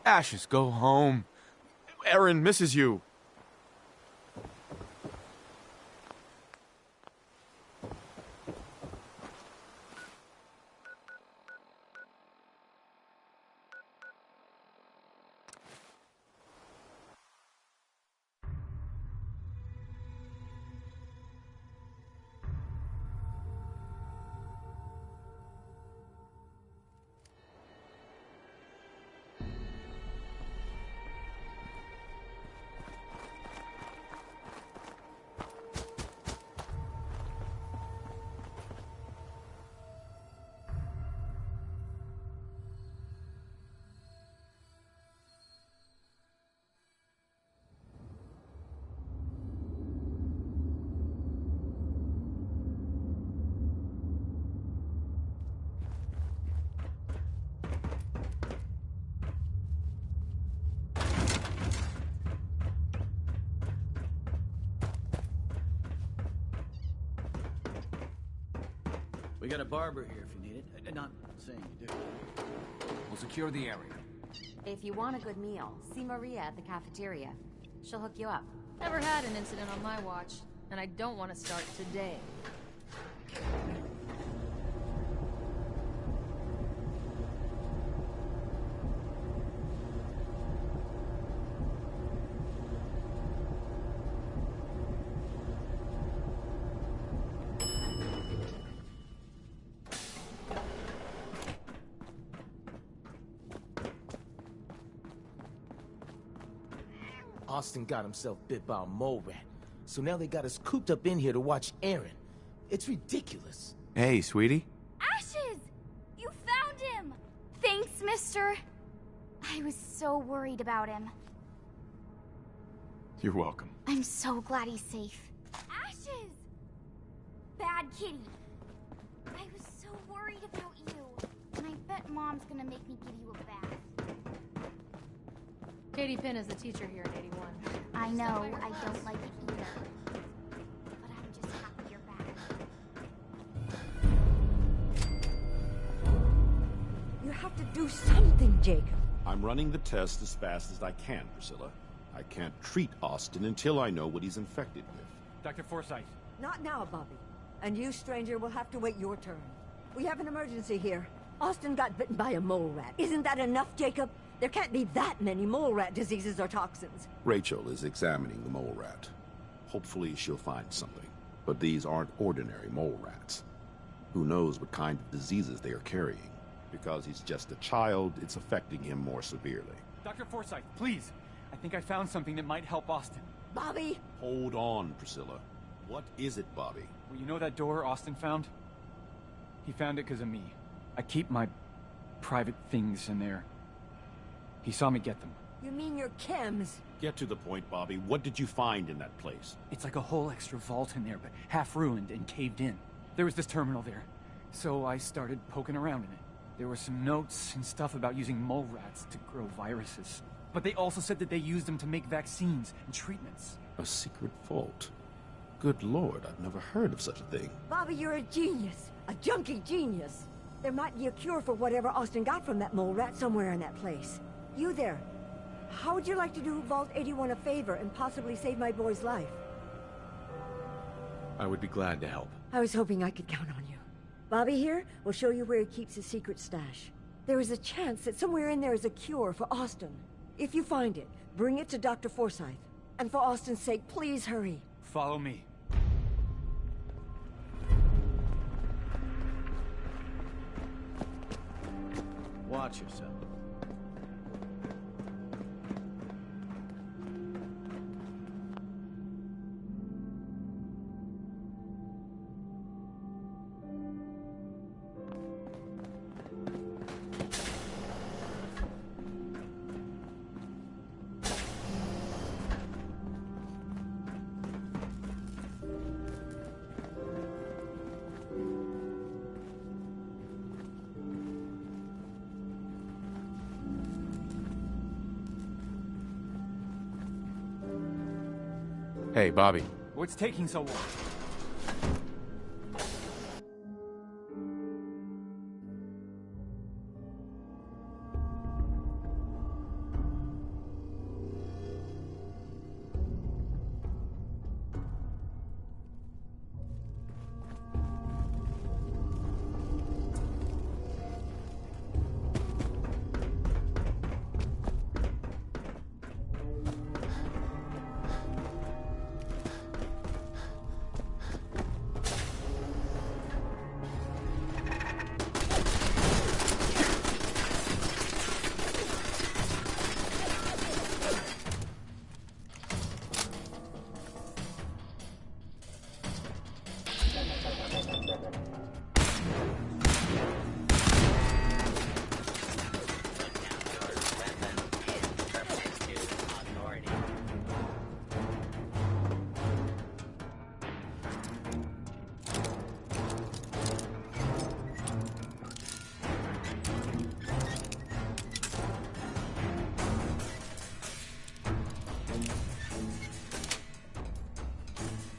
Ashes, go home. Erin misses you. We got a barber here if you need it. Not saying you do. We'll secure the area. If you want a good meal, see Maria at the cafeteria. She'll hook you up. Never had an incident on my watch, and I don't want to start today. Austin got himself bit by a mole rat. So now they got us cooped up in here to watch Aaron. It's ridiculous. Hey, sweetie. Ashes! You found him! Thanks, mister. I was so worried about him. You're welcome. I'm so glad he's safe. Ashes! Bad kitty. I was so worried about you. And I bet Mom's gonna make me give you a bath. Katie Pinn is the teacher here in 81. I know, I don't like it either. But I'm just happy you're back. You have to do something, Jacob. I'm running the test as fast as I can, Priscilla. I can't treat Austin until I know what he's infected with. Dr. Forsyth. Not now, Bobby. And you, stranger, will have to wait your turn. We have an emergency here. Austin got bitten by a mole rat. Isn't that enough, Jacob? There can't be that many mole rat diseases or toxins. Rachel is examining the mole rat. Hopefully she'll find something. But these aren't ordinary mole rats. Who knows what kind of diseases they are carrying? Because he's just a child, it's affecting him more severely. Dr. Forsyth, please. I think I found something that might help Austin. Bobby! Hold on, Priscilla. What is it, Bobby? Well, you know that door Austin found? He found it because of me. I keep my private things in there. He saw me get them. You mean your chems? Get to the point, Bobby. What did you find in that place? It's like a whole extra vault in there, but half ruined and caved in. There was this terminal there, so I started poking around in it. There were some notes and stuff about using mole rats to grow viruses. But they also said that they used them to make vaccines and treatments. A secret vault? Good Lord, I've never heard of such a thing. Bobby, you're a genius. A junkie genius. There might be a cure for whatever Austin got from that mole rat somewhere in that place. You there. How would you like to do Vault 81 a favor and possibly save my boy's life? I would be glad to help. I was hoping I could count on you. Bobby here will show you where he keeps his secret stash. There is a chance that somewhere in there is a cure for Austin. If you find it, bring it to Dr. Forsyth. And for Austin's sake, please hurry. Follow me. Watch yourself. Hey, Bobby. What's taking so long?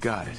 Got it.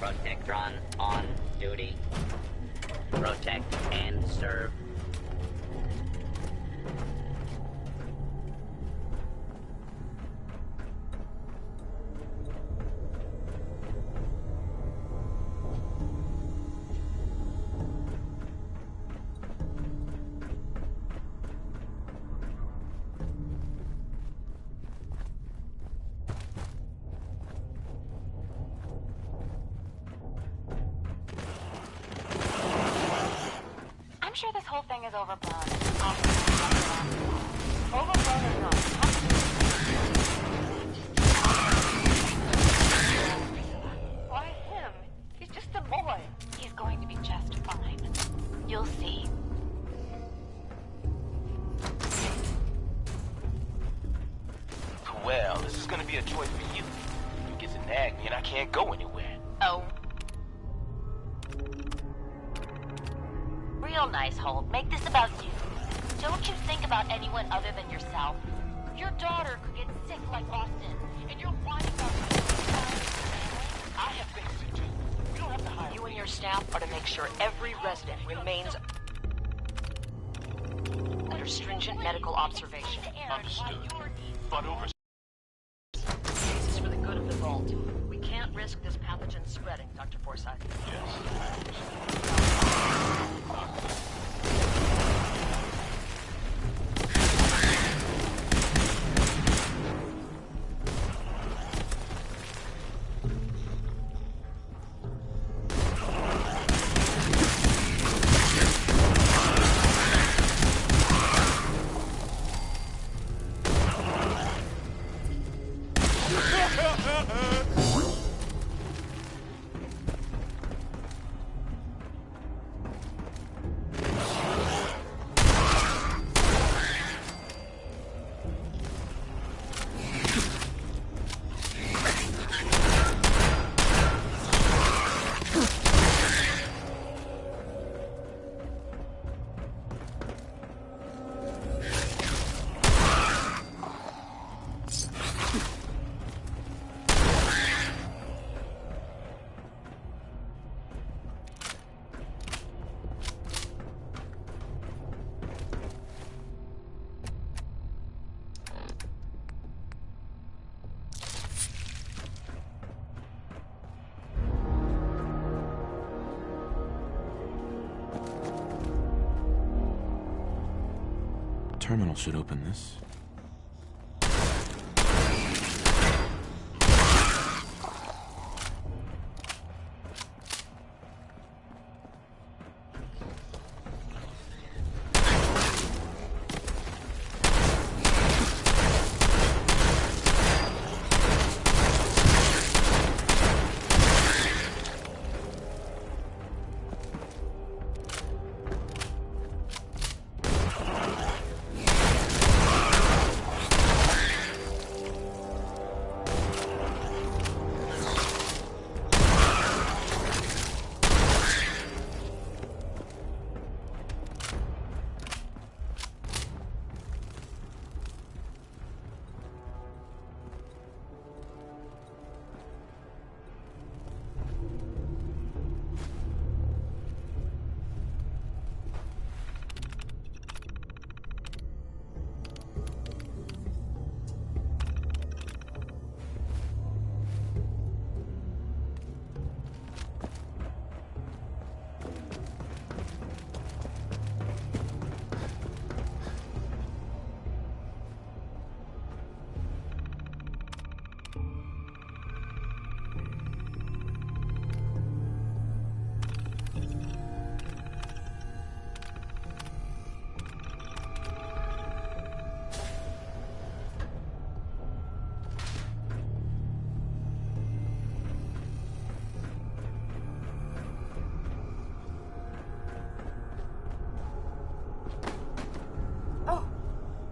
Protectron on duty. Protect and serve. I'm sure this whole thing is overblown. Overblown or not? Why him? He's just a boy. He's going to be just fine. You'll see. Well, this is gonna be a choice for you. You get to nag me and I can't go anywhere. Oh. Real nice, Holt. Make this about you. Don't you think about anyone other than yourself? Your daughter could get sick like Austin, and you're whining about I have things to do. We don't have to hire you and your staff are to make sure every resident remains under stringent medical observation. Understood. But over. This is for the good of the vault. We can't risk this pathogen spreading, Dr. Forsyth. Terminal should open this.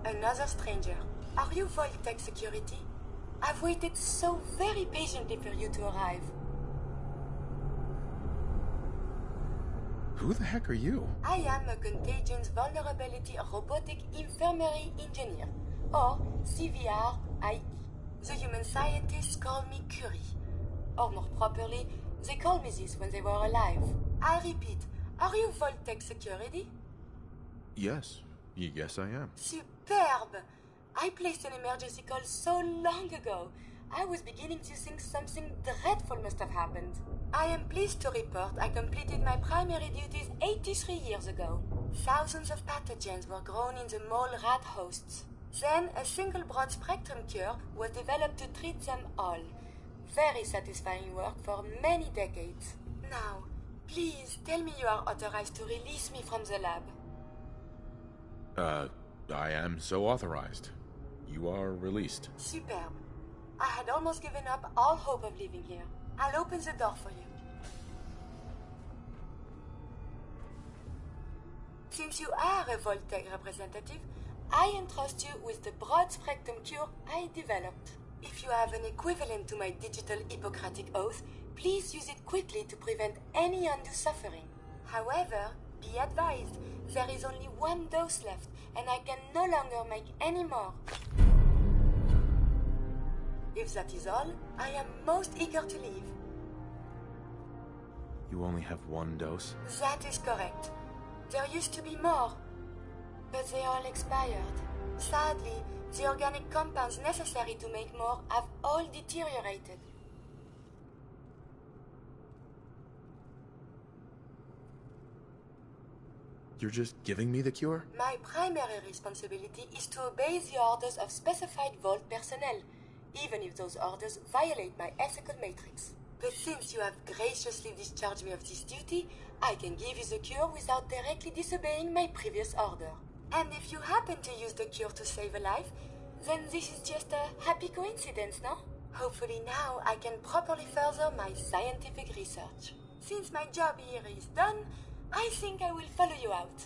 Another stranger. Are you Vault-Tec security? I've waited so very patiently for you to arrive. Who the heck are you? I am a Contagions Vulnerability Robotic Infirmary Engineer, or CVR-IE. The human scientists call me Curie, or more properly, They called me this when they were alive. I repeat, are you Vault-Tec Security? Yes. Yes, I am. Superb! I placed an emergency call so long ago. I was beginning to think something dreadful must have happened. I am pleased to report I completed my primary duties 83 years ago. Thousands of pathogens were grown in the mole rat hosts. Then a single broad-spectrum cure was developed to treat them all. Very satisfying work for many decades. Now, please tell me you are authorized to release me from the lab. I am so authorized. You are released. Superb. I had almost given up all hope of leaving here. I'll open the door for you. Since you are a Vault-Tec representative, I entrust you with the broad-spectrum cure I developed. If you have an equivalent to my digital Hippocratic oath, please use it quickly to prevent any undue suffering. However, be advised, there is only one dose left, and I can no longer make any more. If that is all, I am most eager to leave. You only have one dose? That is correct. There used to be more, but they all expired. Sadly, the organic compounds necessary to make more have all deteriorated. You're just giving me the cure? My primary responsibility is to obey the orders of specified Vault personnel, even if those orders violate my ethical matrix. But since you have graciously discharged me of this duty, I can give you the cure without directly disobeying my previous order. And if you happen to use the cure to save a life, then this is just a happy coincidence, no? Hopefully now I can properly further my scientific research. Since my job here is done, I think I will follow you out.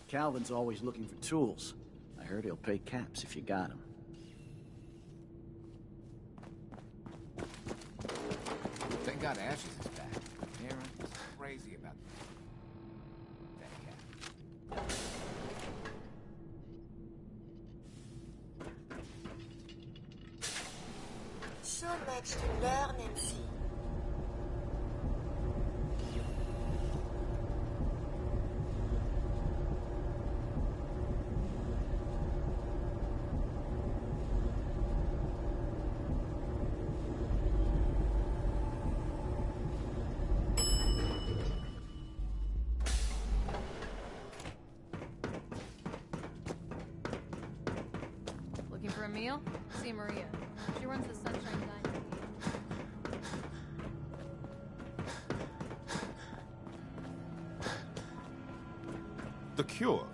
Calvin's always looking for tools. I heard he'll pay caps if you got them. Thank God Ashes is back. Aaron is crazy about that cat. So much to learn and see. Looking for a meal? See Maria. She runs the Sunshine Diner. The cure.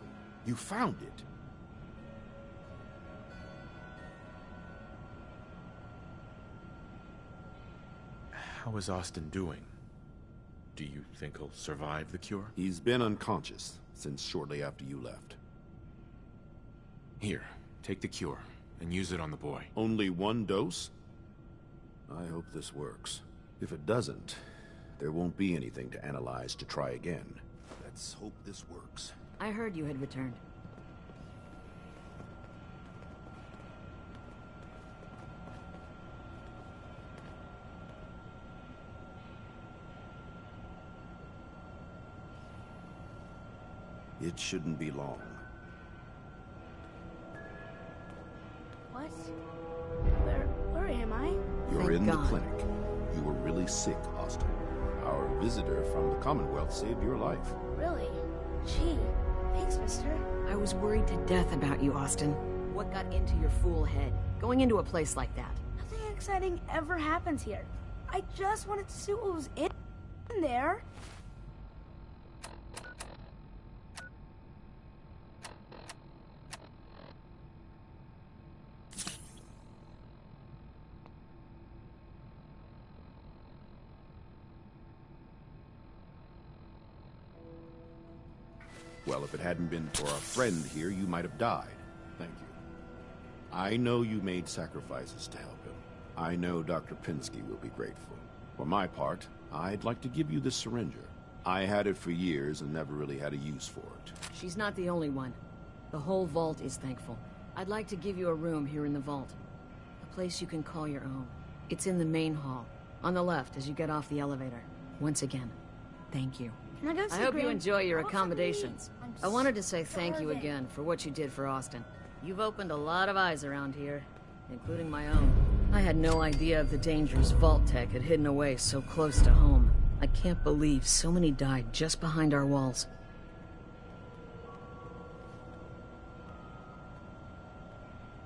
You found it. How is Austin doing? Do you think he'll survive the cure? He's been unconscious since shortly after you left. Here, take the cure and use it on the boy. Only one dose? I hope this works. If it doesn't, there won't be anything to analyze to try again. Let's hope this works. I heard you had returned. It shouldn't be long. What? Where am I? You're in the clinic. You were really sick, Austin. Our visitor from the Commonwealth saved your life. Really? Gee, thanks, mister. I was worried to death about you, Austin. What got into your fool head, going into a place like that? Nothing exciting ever happens here. I just wanted to see what was in there. Well, if it hadn't been for our friend here, you might have died. Thank you. I know you made sacrifices to help him. I know Dr. Pinsky will be grateful. For my part, I'd like to give you this syringer. I had it for years and never really had a use for it. She's not the only one. The whole vault is thankful. I'd like to give you a room here in the vault. A place you can call your own. It's in the main hall, on the left as you get off the elevator. Once again, thank you. Can I go see I hope you Graham? enjoy your I want accommodations. something to eat. I wanted to say thank you starving. again for what you did for Austin. You've opened a lot of eyes around here, including my own. I had no idea of the dangers Vault Tech had hidden away so close to home. I can't believe so many died just behind our walls.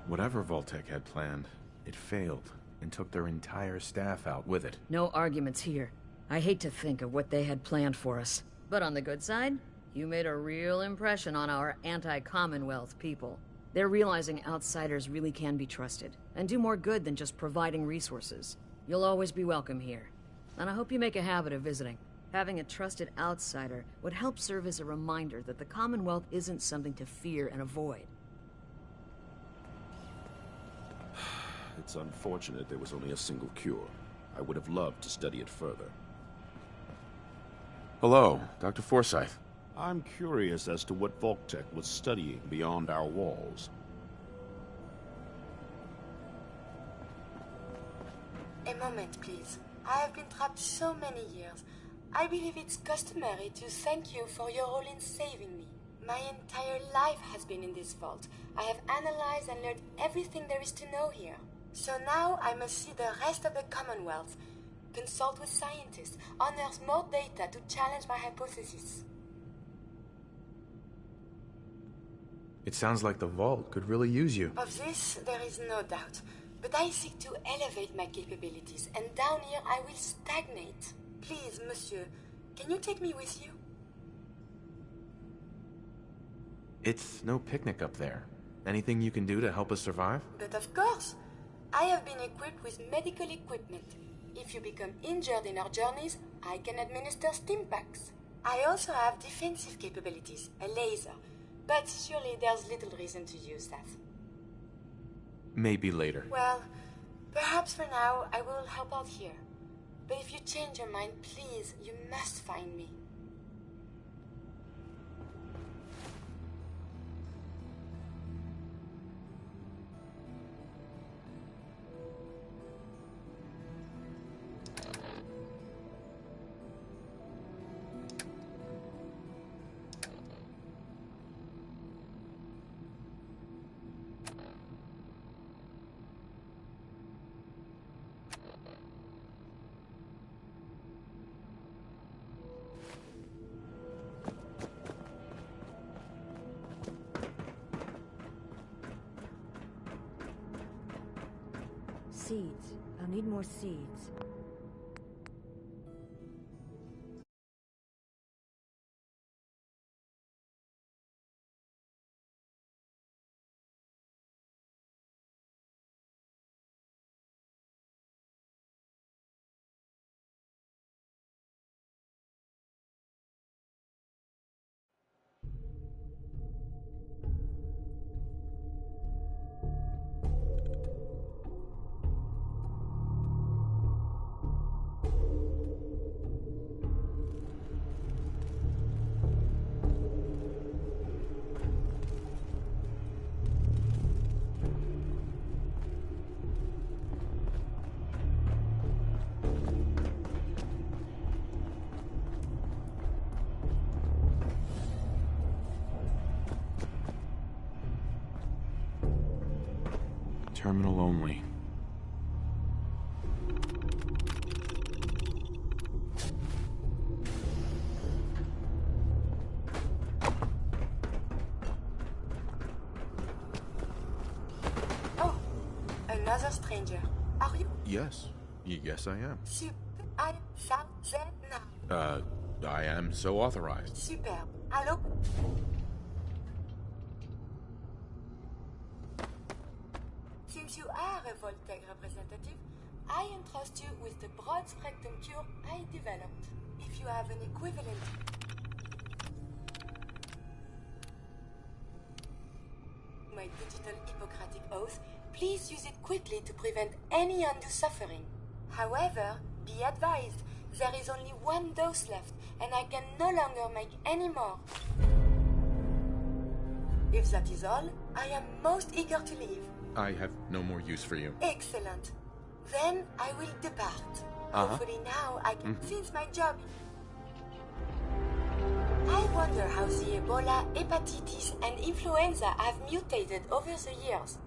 Whatever Vault-Tec had planned, it failed, and took their entire staff out with it. No arguments here. I hate to think of what they had planned for us. But on the good side, you made a real impression on our anti-Commonwealth people. They're realizing outsiders really can be trusted, and do more good than just providing resources. You'll always be welcome here, and I hope you make a habit of visiting. Having a trusted outsider would help serve as a reminder that the Commonwealth isn't something to fear and avoid. It's unfortunate there was only a single cure. I would have loved to study it further. Hello, Dr. Forsyth. I'm curious as to what Vault-Tec was studying beyond our walls. A moment, please. I have been trapped so many years. I believe it's customary to thank you for your role in saving me. My entire life has been in this vault. I have analyzed and learned everything there is to know here. So now I must see the rest of the Commonwealth, consult with scientists, unearth more data to challenge my hypothesis. It sounds like the Vault could really use you. Of this, there is no doubt. But I seek to elevate my capabilities, and down here I will stagnate. Please, monsieur, can you take me with you? It's no picnic up there. Anything you can do to help us survive? But of course. I have been equipped with medical equipment. If you become injured in our journeys, I can administer stim packs. I also have defensive capabilities, a laser. But surely there's little reason to use that. Maybe later. Well, perhaps for now I will help out here. But if you change your mind, please, you must find me. Seeds. I'll need more seeds. Terminal only. another stranger. Are you? Yes. Yes, I am. Super. I am I am so authorized. Superb. Hello? Since you are a Voltec representative, I entrust you with the broad spectrum cure I developed. If you have an equivalent. My digital Hippocratic oath, please use it quickly to prevent any undue suffering. However, be advised, there is only one dose left, and I can no longer make any more. If that is all, I am most eager to leave. I have no more use for you. Excellent. Then I will depart. Hopefully now I can finish my job. I wonder how the Ebola, hepatitis, and influenza have mutated over the years.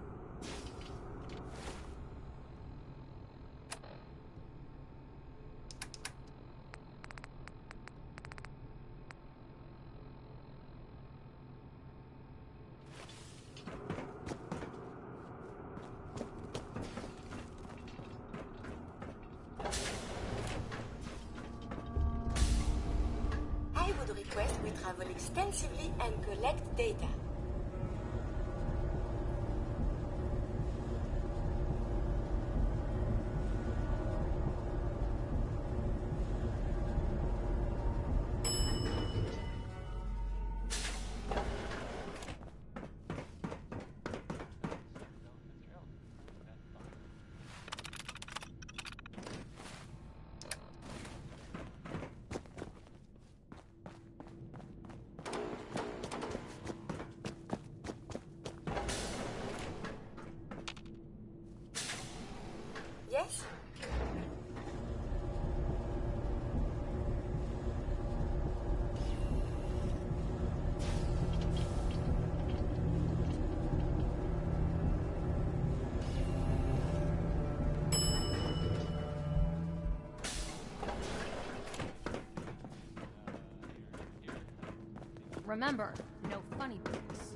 I would request we travel extensively and collect data. Yes? Remember, no funny business.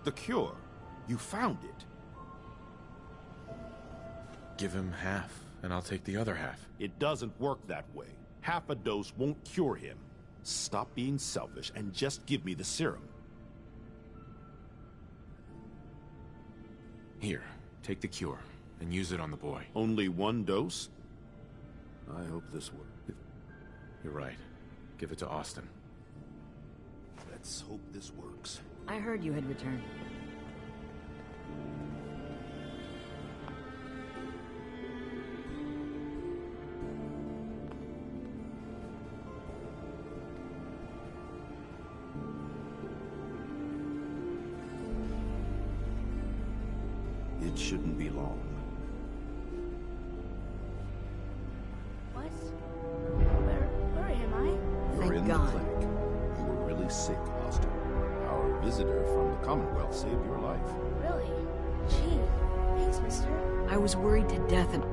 The cure. You found it. Give him half, and I'll take the other half. It doesn't work that way. Half a dose won't cure him. Stop being selfish and just give me the serum. Here, take the cure, and use it on the boy. Only one dose? I hope this works. You're right. Give it to Austin. Let's hope this works. I heard you had returned. It shouldn't be long. What? Where am I? You're in the clinic. You were really sick, Austin. Our visitor from the Commonwealth saved your life. Really? Gee, thanks, mister. I was worried to death and...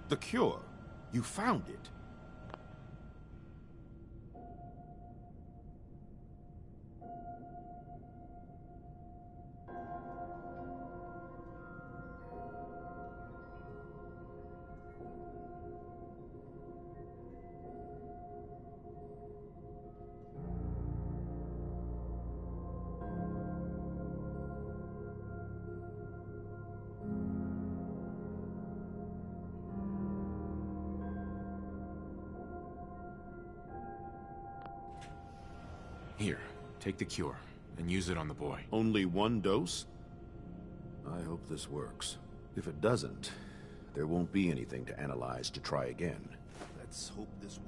The cure. You found it. Here, take the cure, and use it on the boy. Only one dose? I hope this works. If it doesn't, There won't be anything to analyze to try again. Let's hope this works.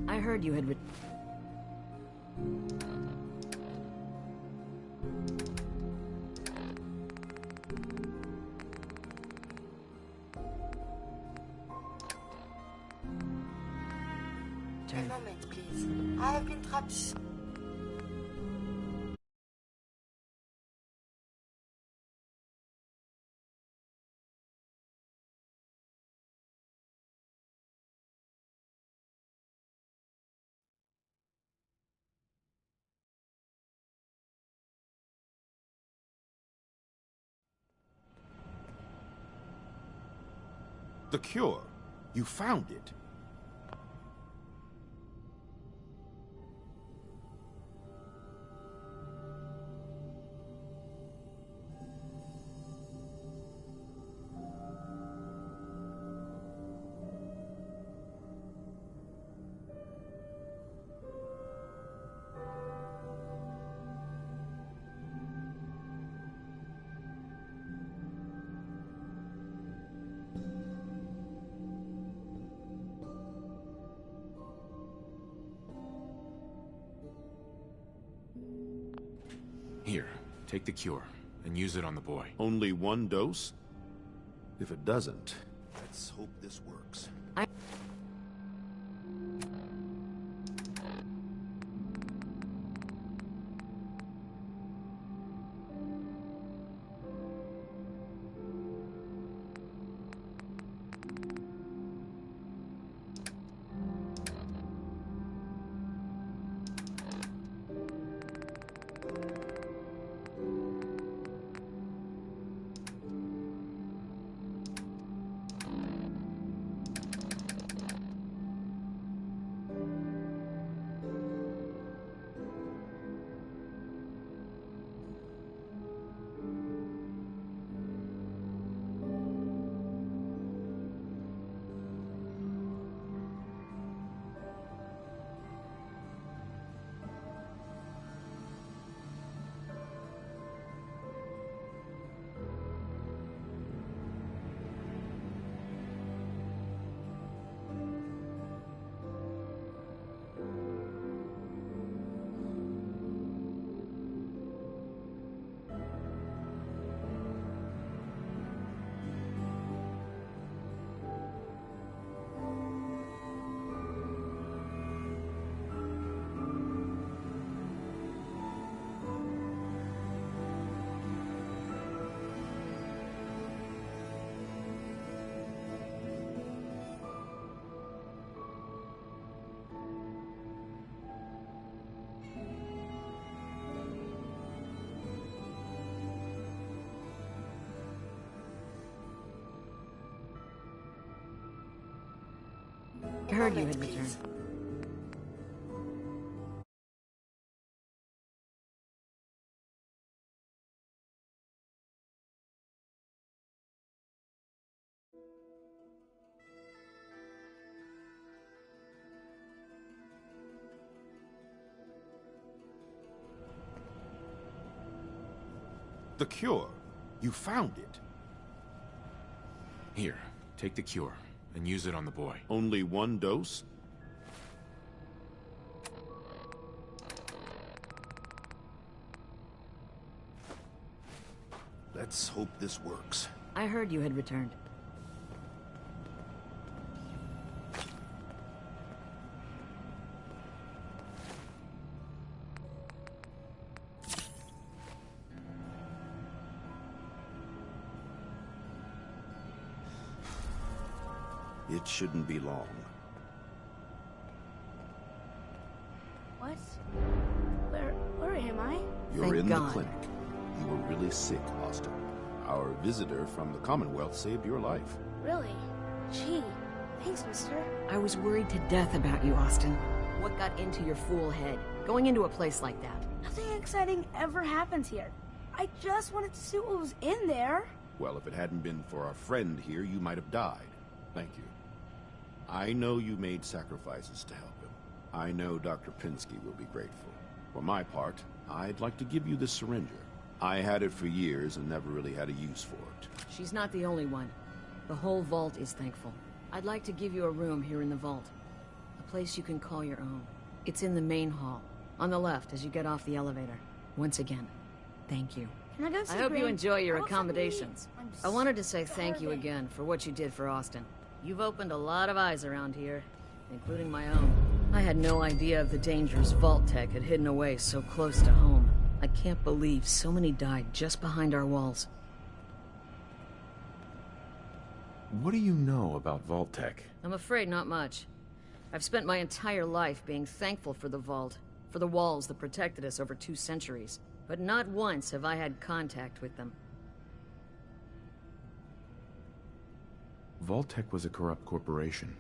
I heard you had A moment, please. I have been trapped. The cure. You found it. Here, take the cure, and use it on the boy. Only one dose? If it doesn't, let's hope this works. I heard you had returned. The cure. You found it. Here, take the cure, and use it on the boy. Only one dose? Let's hope this works. I heard you had returned. It shouldn't be long. What? Where am I? You're in the clinic. You were really sick, Austin. Our visitor from the Commonwealth saved your life. Really? Gee, thanks, mister. I was worried to death about you, Austin. What got into your fool head? Going into a place like that? Nothing exciting ever happens here. I just wanted to see what was in there. Well, if it hadn't been for our friend here, you might have died. Thank you. I know you made sacrifices to help him. I know Dr. Pinsky will be grateful. For my part, I'd like to give you this syringer. I had it for years and never really had a use for it. She's not the only one. The whole vault is thankful. I'd like to give you a room here in the vault. A place you can call your own. It's in the main hall, on the left as you get off the elevator. Once again, thank you. Can I go see I hope you Granny? enjoy your I want accommodations. something to eat. I wanted to say thank you starving. again for what you did for Austin. You've opened a lot of eyes around here, including my own. I had no idea of the dangers Vault Tech had hidden away so close to home. I can't believe so many died just behind our walls. What do you know about Vault-Tec? I'm afraid not much. I've spent my entire life being thankful for the Vault, for the walls that protected us over 2 centuries. But not once have I had contact with them. Vault-Tec was a corrupt corporation.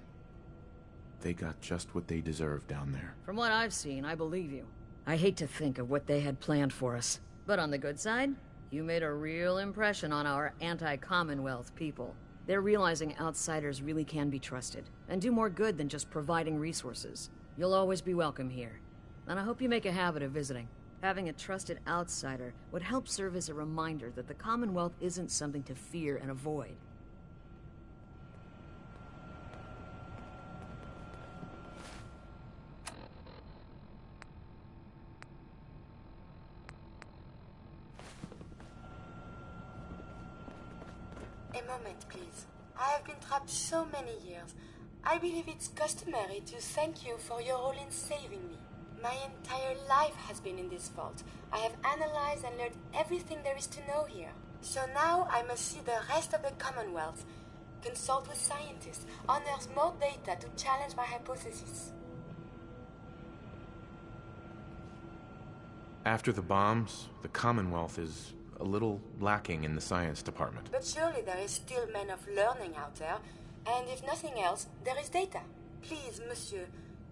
They got just what they deserved down there. From what I've seen, I believe you. I hate to think of what they had planned for us. But on the good side, you made a real impression on our anti-Commonwealth people. They're realizing outsiders really can be trusted, and do more good than just providing resources. You'll always be welcome here, and I hope you make a habit of visiting. Having a trusted outsider would help serve as a reminder that the Commonwealth isn't something to fear and avoid. A moment, please. I have been trapped so many years. I believe it's customary to thank you for your role in saving me. My entire life has been in this vault. I have analyzed and learned everything there is to know here. So now I must see the rest of the Commonwealth, consult with scientists, unearth more data to challenge my hypothesis. After the bombs, the Commonwealth is a little lacking in the science department. But surely there is still men of learning out there, and if nothing else, there is data. Please, monsieur,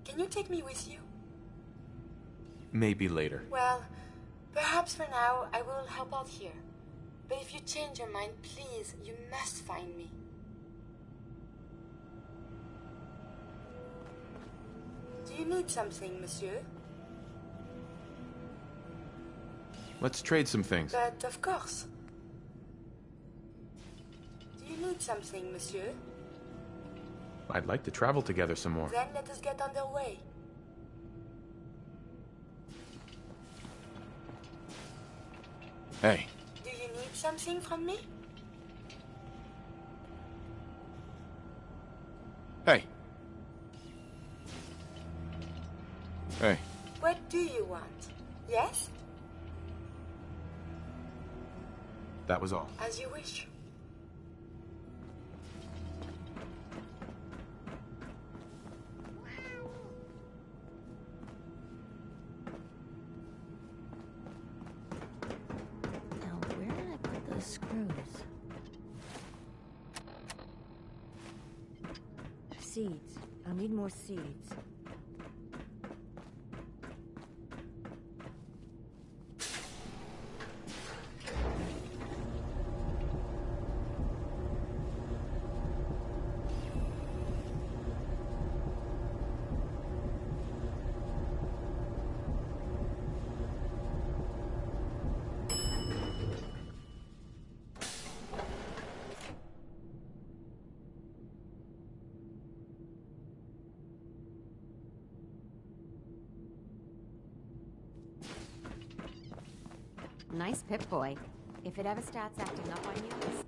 can you take me with you? Maybe later. Well, perhaps for now I will help out here. But if you change your mind, please, you must find me. Do you need something, monsieur? Let's trade some things. But of course. Do you need something, monsieur? I'd like to travel together some more. Then let us get underway. Hey. Do you need something from me? Hey. Hey. What do you want? Yes? That was all. As you wish. Now, where did I put those screws? Seeds. I'll need more seeds. Nice Pip-Boy. If it ever starts acting up on you,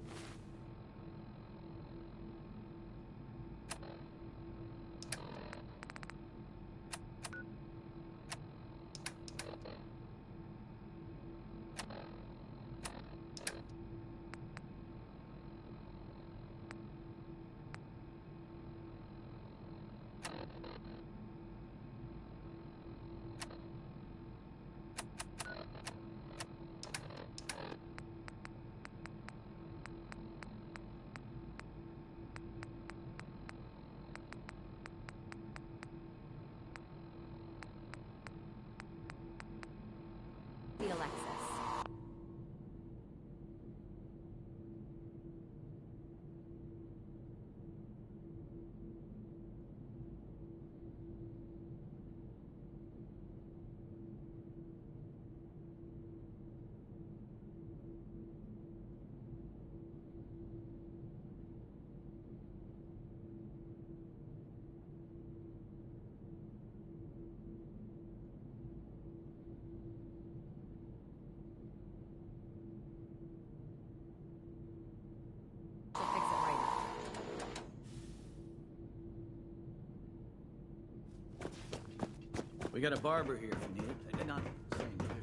We got a barber here if you need it. Not saying you do.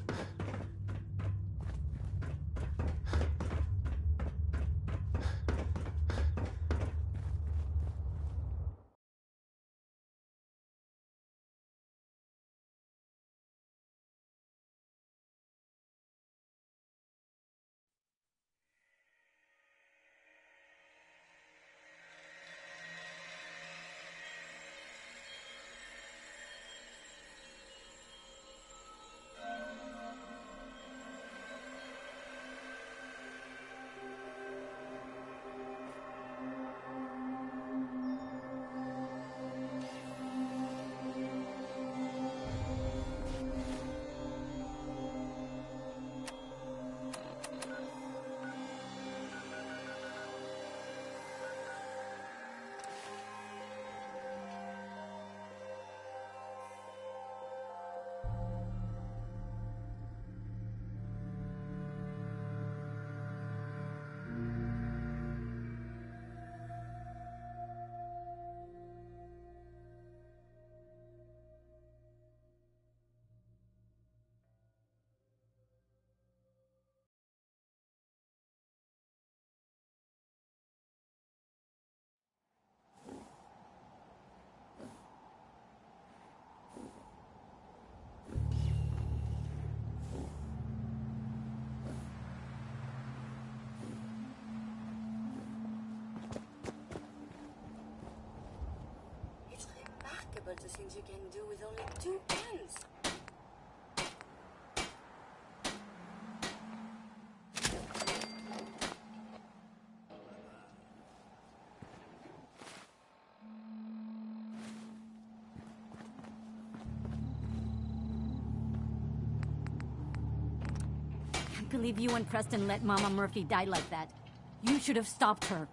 It's remarkable the things you can do with only 2 hands. Can't believe you and Preston let Mama Murphy die like that. You should have stopped her.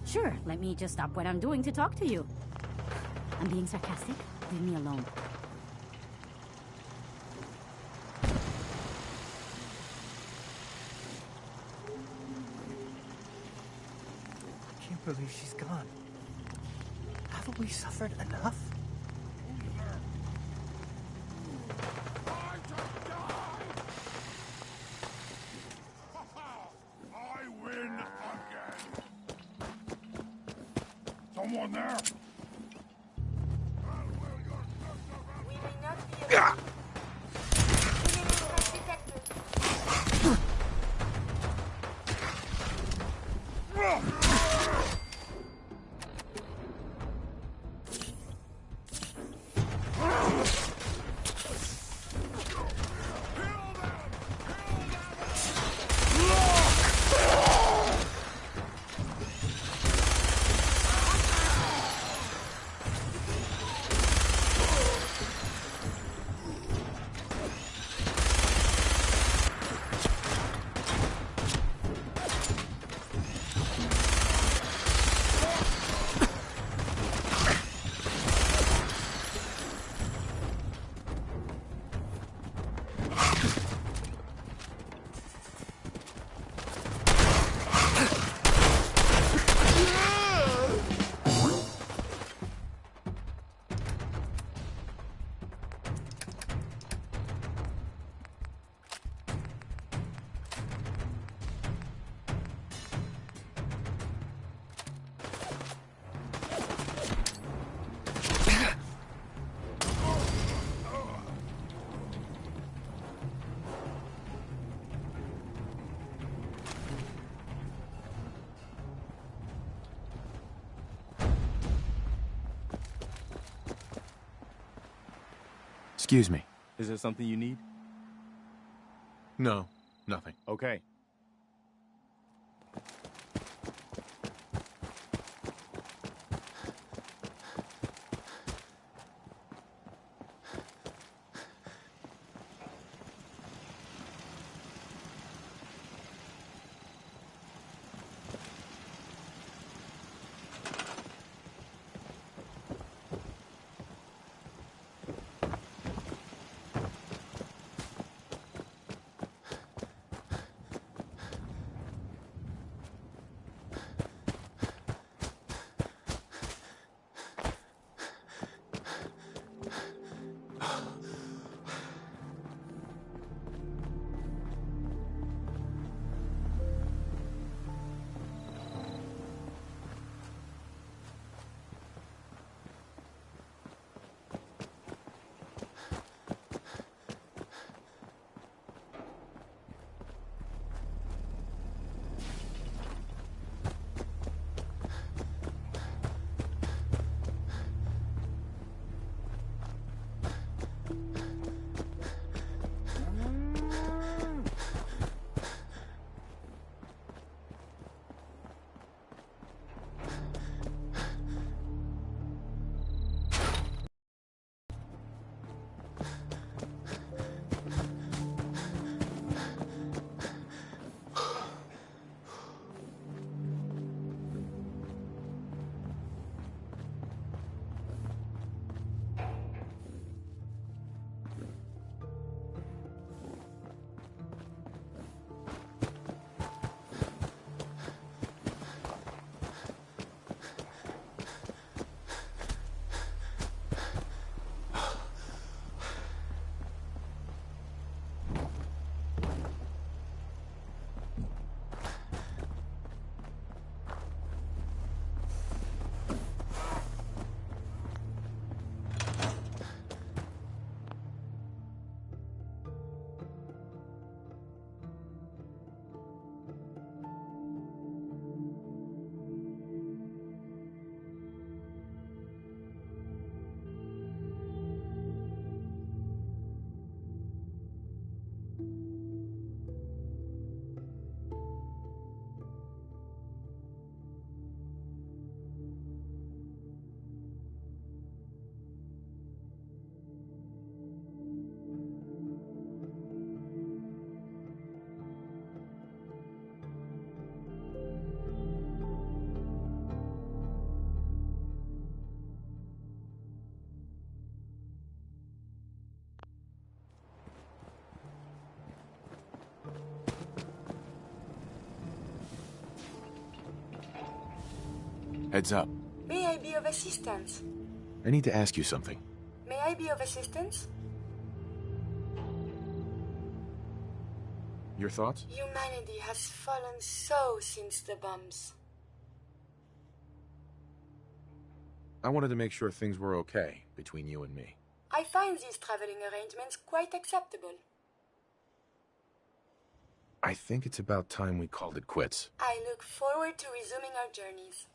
Sure, let me just stop what I'm doing to talk to you. I'm being sarcastic. Leave me alone. I can't believe she's gone. Haven't we suffered enough? I win again. Someone there? We may not be able to... Excuse me. Is there something you need? No, nothing. Okay. Heads up. May I be of assistance? I need to ask you something. May I be of assistance? Your thoughts? Humanity has fallen so since the bombs. I wanted to make sure things were okay between you and me. I find these traveling arrangements quite acceptable. I think it's about time we called it quits. I look forward to resuming our journeys.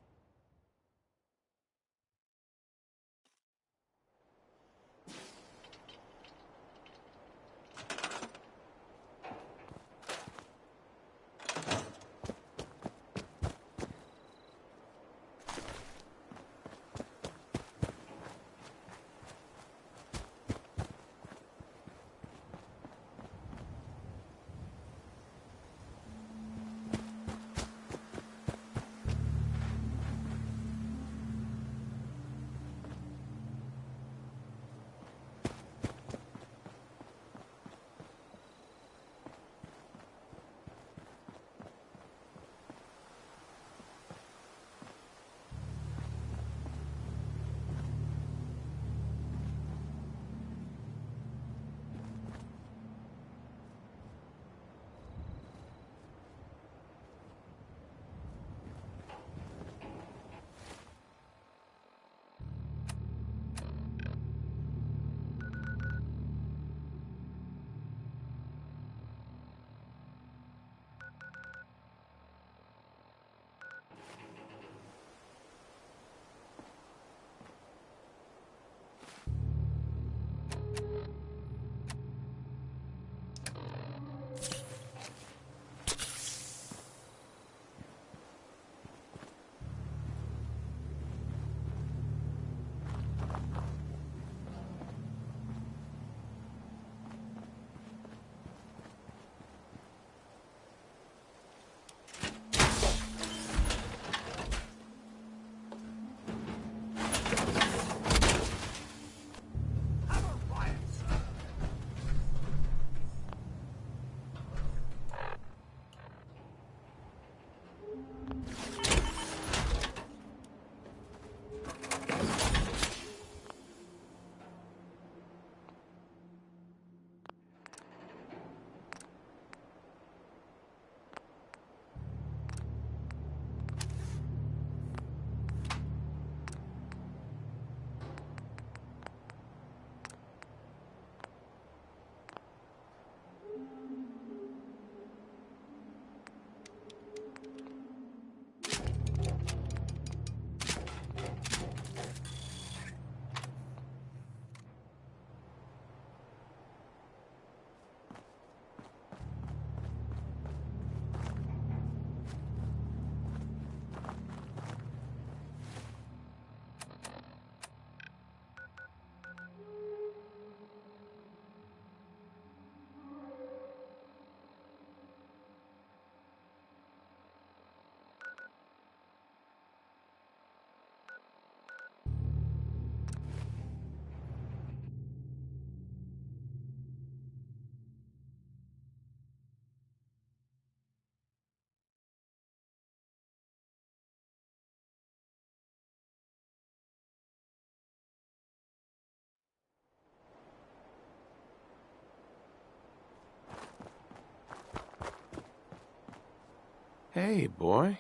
Hey, boy.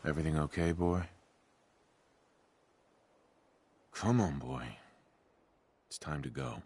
Everything okay, boy? Come on, boy. It's time to go.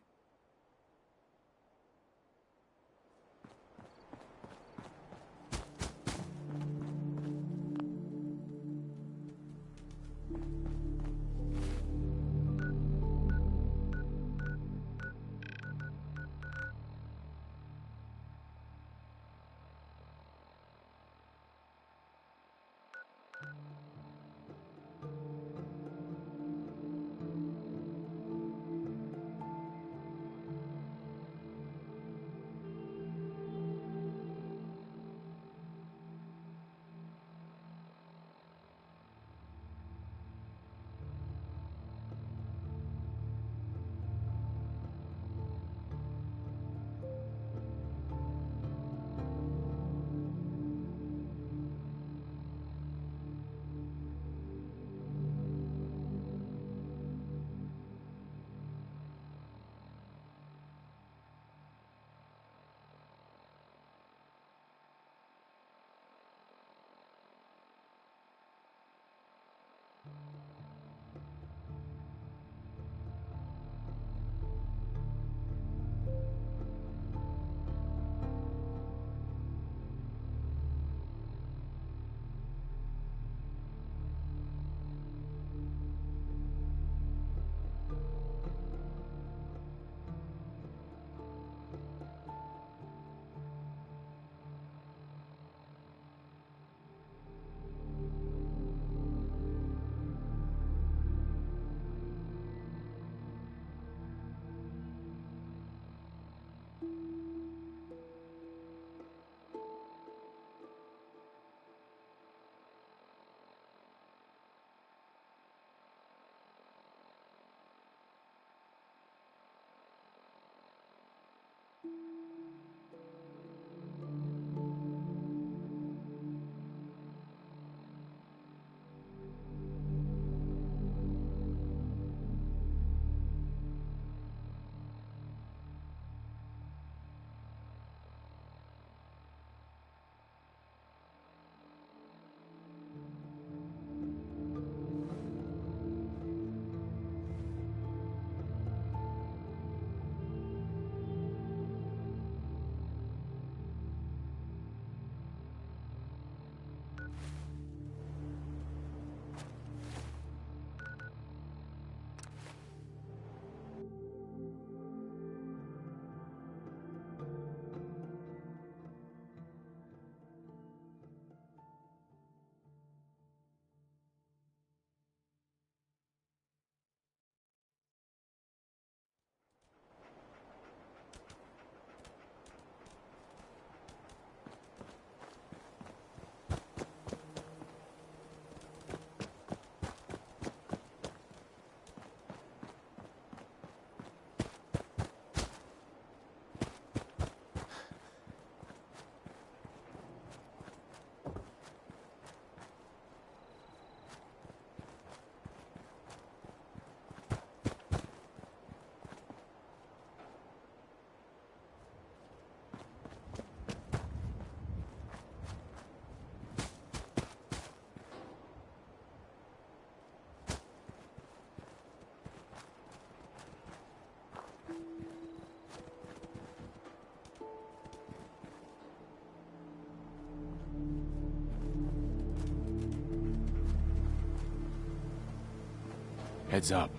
Heads up.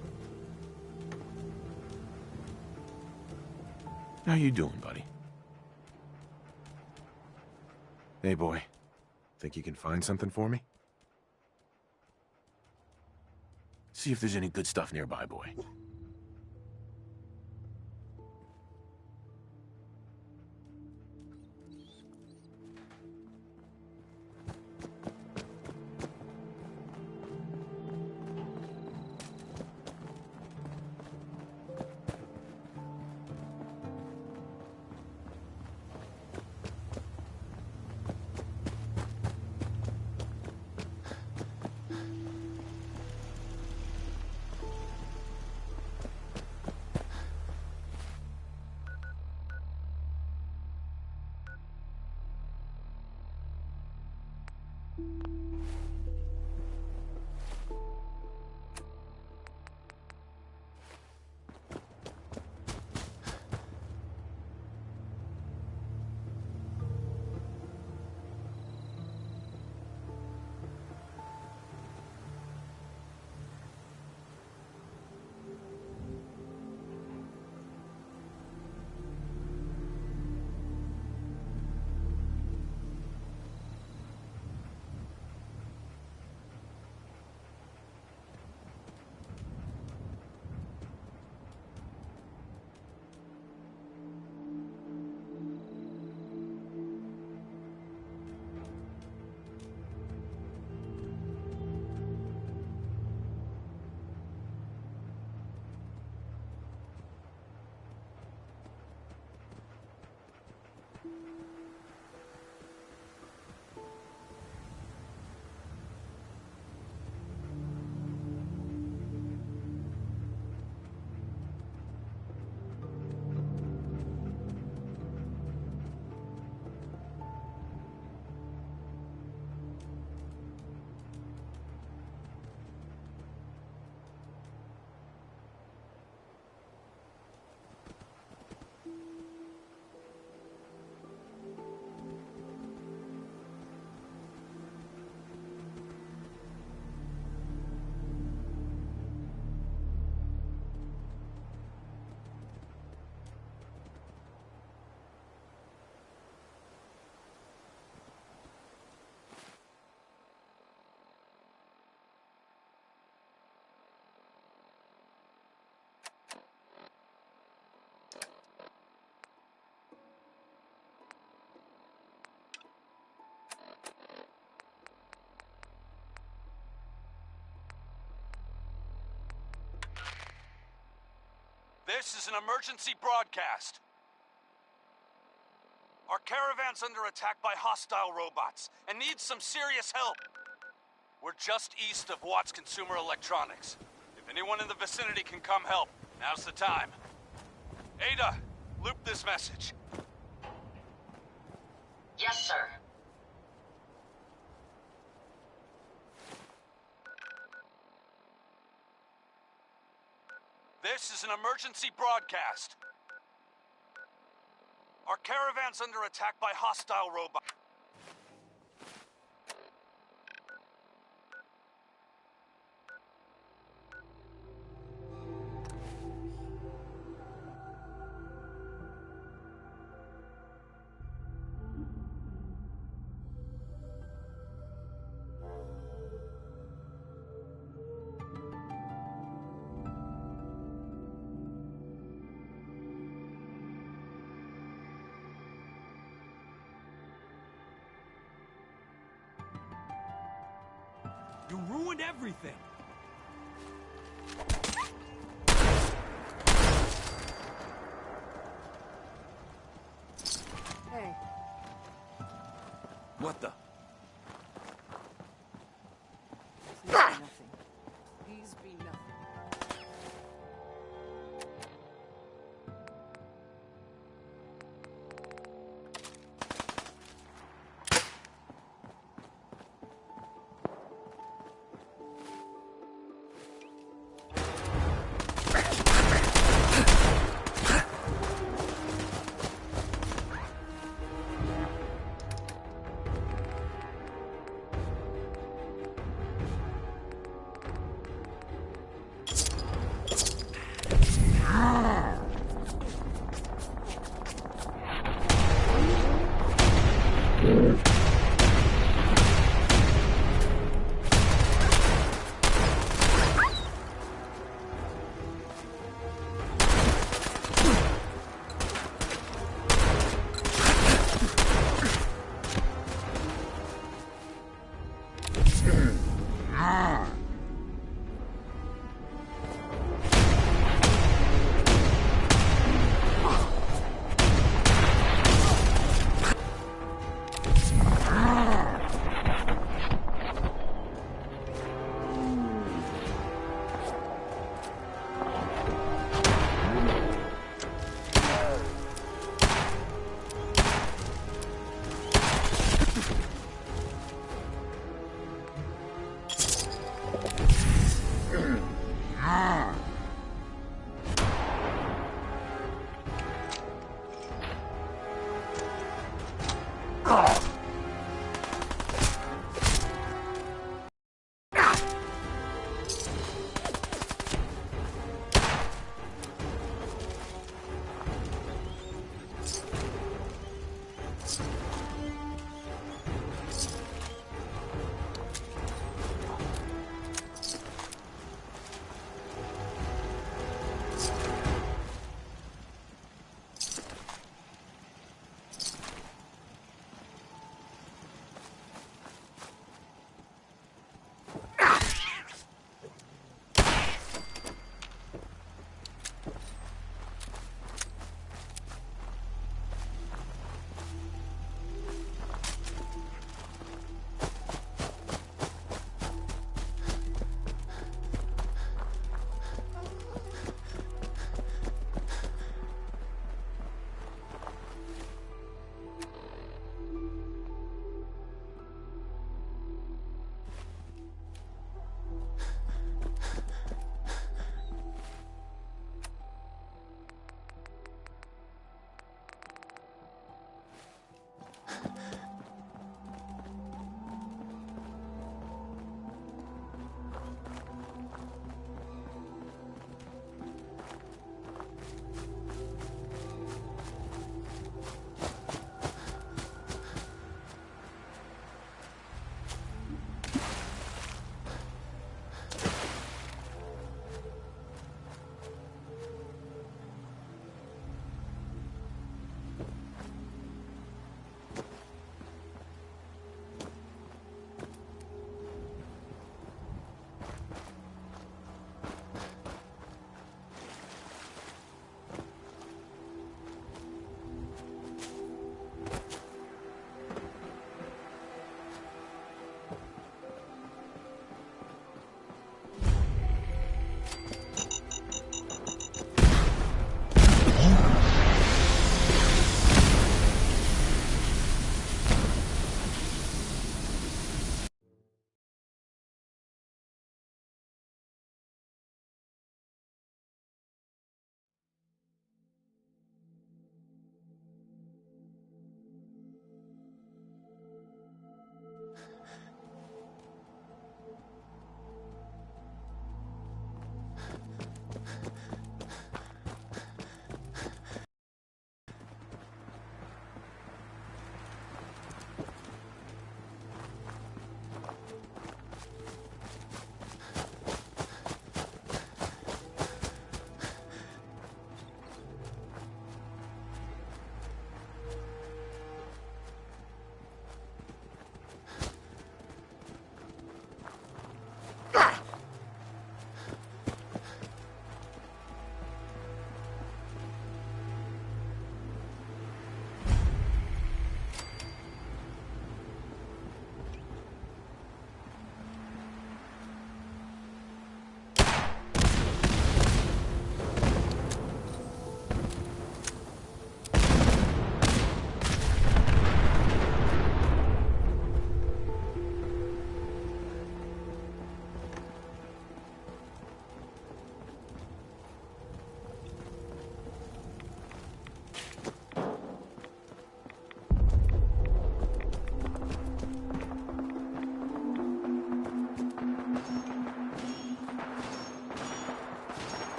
How you doing, buddy? Hey, boy. Think you can find something for me? See if there's any good stuff nearby, boy. This is an emergency broadcast. Our caravan's under attack by hostile robots and needs some serious help. We're just east of Watts Consumer Electronics. If anyone in the vicinity can come help, now's the time. Ada, loop this message. Yes, sir. This is an emergency broadcast. Our caravan's under attack by hostile robots. You ruined everything! Hey. What the? Nothing. These be nothing.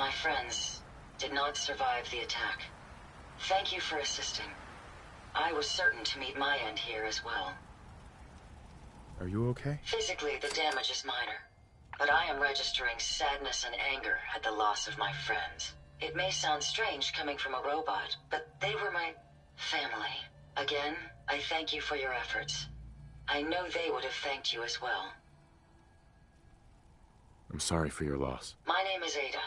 My friends did not survive the attack. Thank you for assisting. I was certain to meet my end here as well. Are you okay? Physically, the damage is minor, but I am registering sadness and anger at the loss of my friends. It may sound strange coming from a robot, but they were my family. Again, I thank you for your efforts. I know they would have thanked you as well. I'm sorry for your loss. My name is Ada.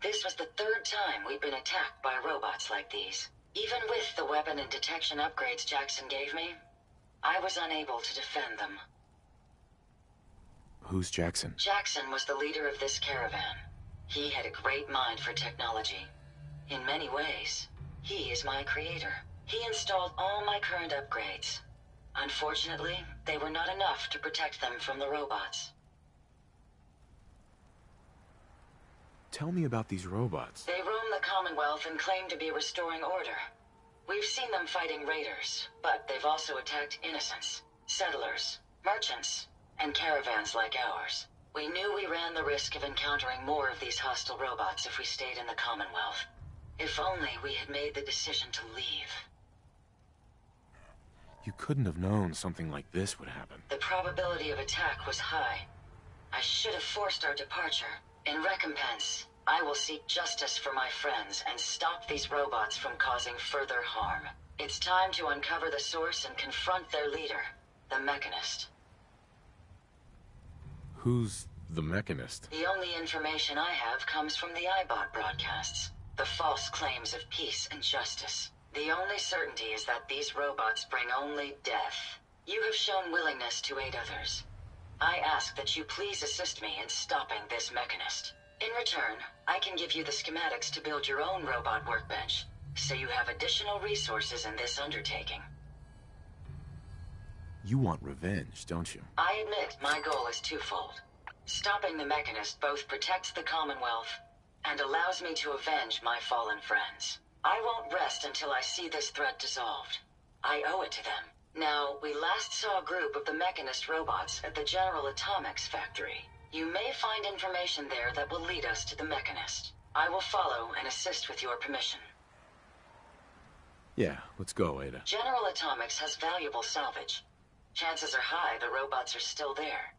This was the 3rd time we've been attacked by robots like these. Even with the weapon and detection upgrades Jackson gave me, I was unable to defend them. Who's Jackson? Jackson was the leader of this caravan. He had a great mind for technology. In many ways, he is my creator. He installed all my current upgrades. Unfortunately, they were not enough to protect them from the robots. Tell me about these robots. They roam the Commonwealth and claim to be restoring order. We've seen them fighting raiders, but they've also attacked innocents, settlers, merchants, and caravans like ours. We knew we ran the risk of encountering more of these hostile robots if we stayed in the Commonwealth. If only we had made the decision to leave. You couldn't have known something like this would happen. The probability of attack was high. I should have forced our departure. In recompense, I will seek justice for my friends and stop these robots from causing further harm. It's time to uncover the source and confront their leader, the Mechanist. Who's the Mechanist? The only information I have comes from the iBot broadcasts. The false claims of peace and justice. The only certainty is that these robots bring only death. You have shown willingness to aid others. I ask that you please assist me in stopping this Mechanist. In return, I can give you the schematics to build your own robot workbench, so you have additional resources in this undertaking. You want revenge, don't you? I admit my goal is twofold. Stopping the Mechanist both protects the Commonwealth and allows me to avenge my fallen friends. I won't rest until I see this threat dissolved. I owe it to them. Now, we last saw a group of the Mechanist robots at the General Atomics factory. You may find information there that will lead us to the Mechanist. I will follow and assist with your permission. Yeah, let's go, Ada. General Atomics has valuable salvage. Chances are high the robots are still there.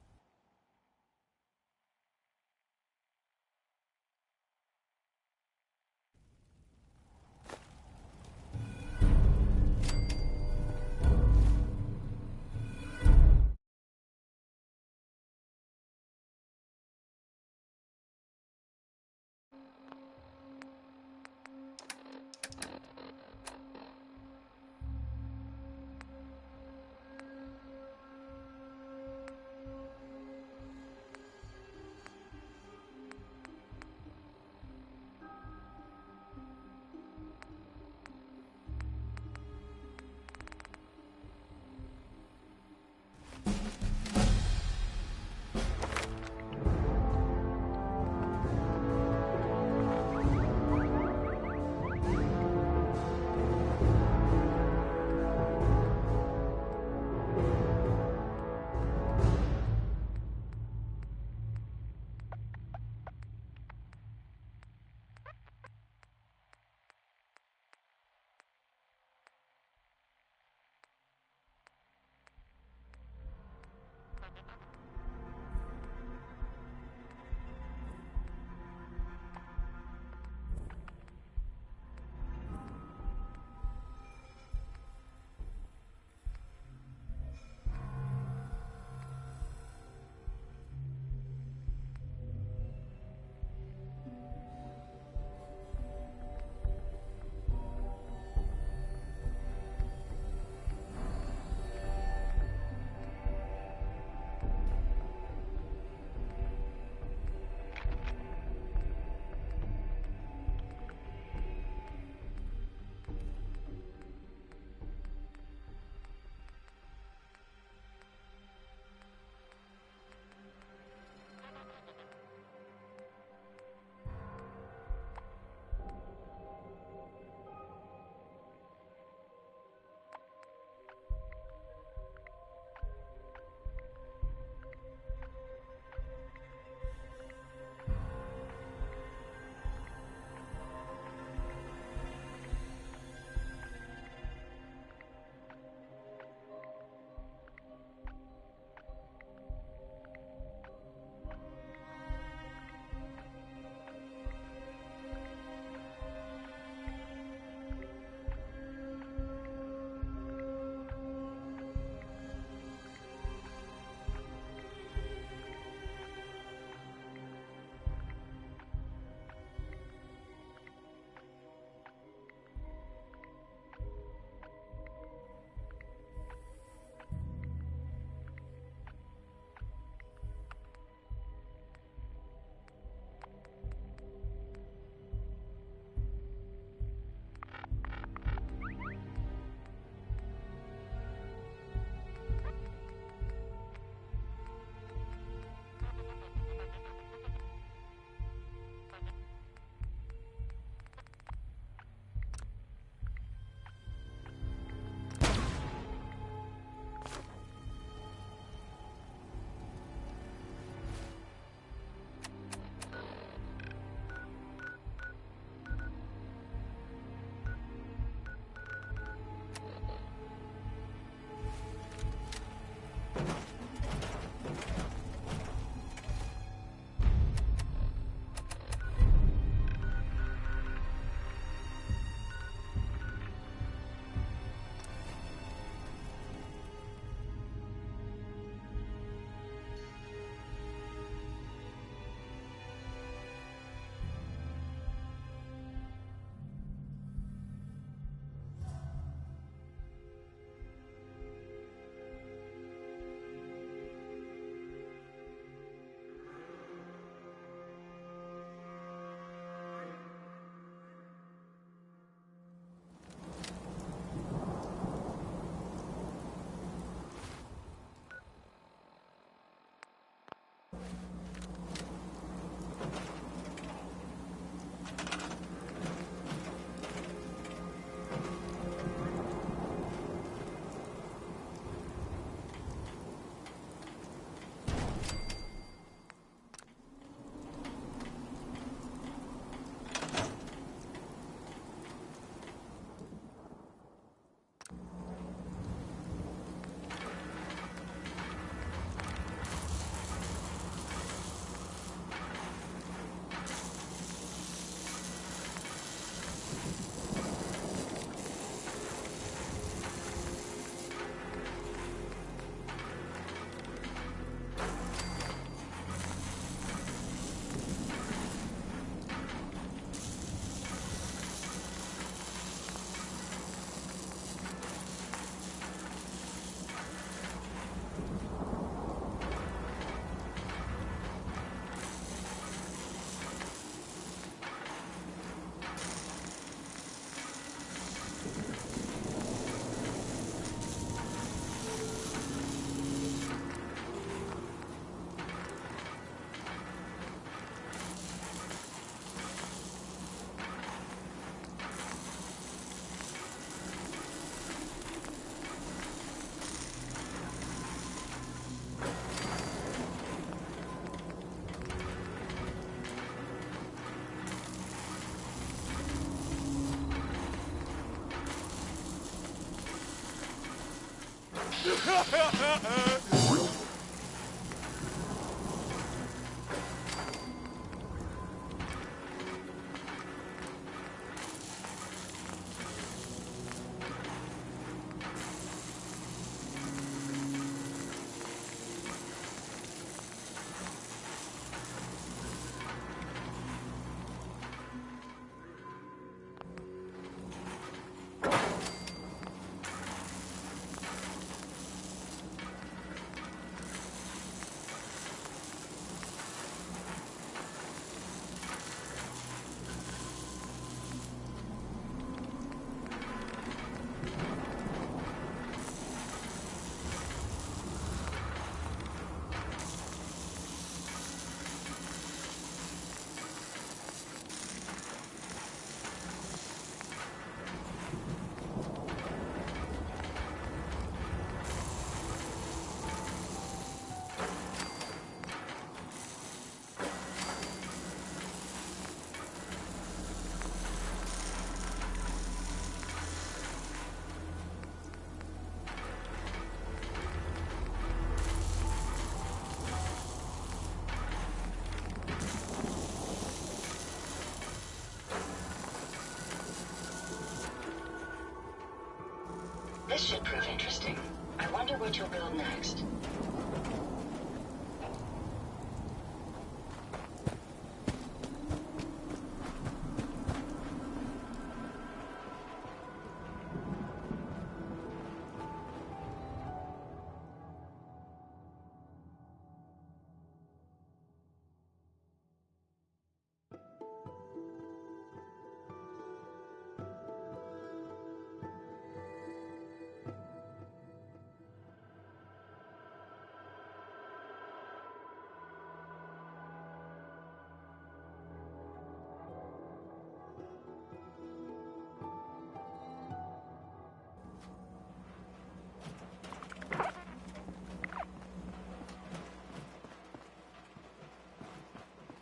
This should prove interesting. I wonder what you'll build next.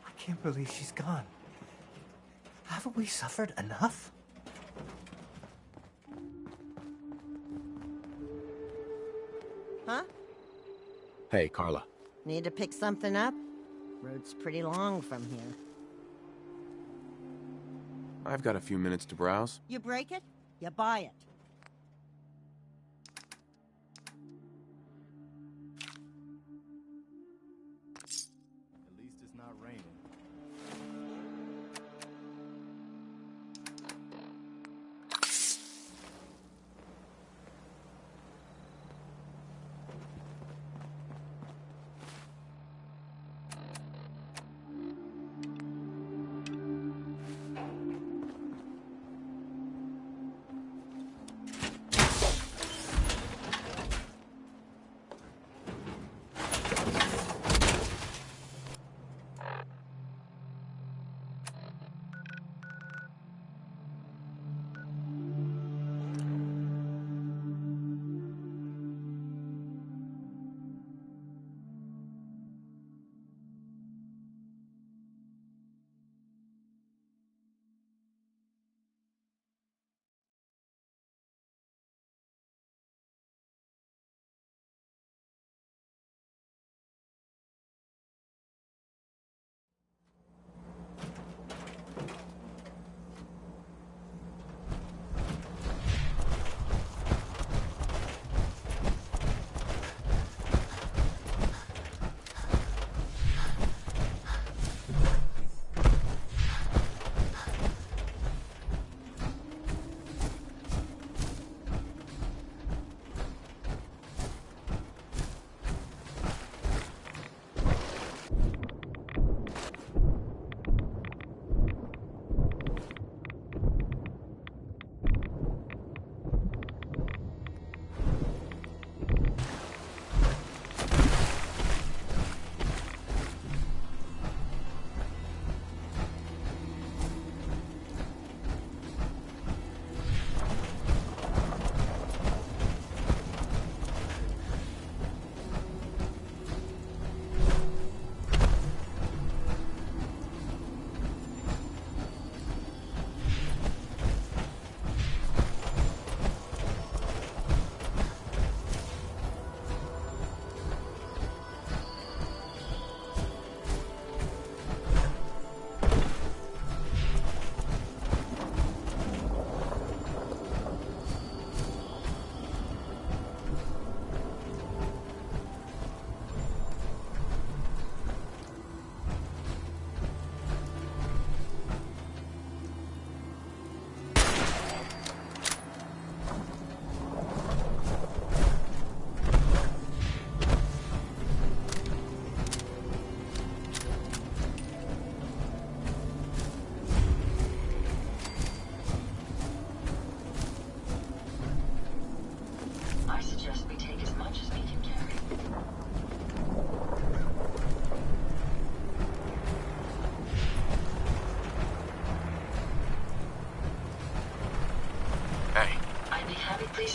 I can't believe she's gone. Haven't we suffered enough? Huh? Hey, Carla. Need to pick something up? Road's pretty long from here. I've got a few minutes to browse. You break it, you buy it. At least it's not raining.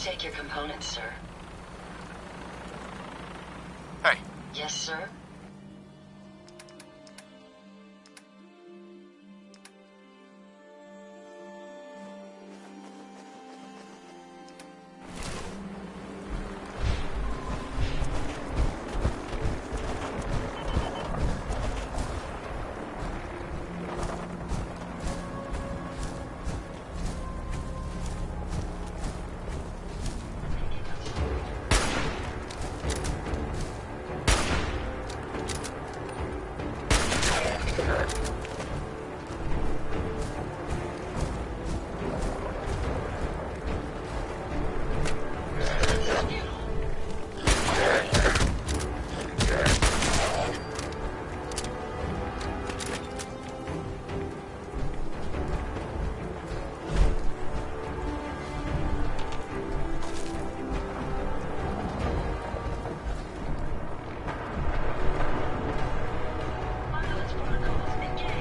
Please take your components, sir. Hey. Yes, sir? Wireless protocols engaged.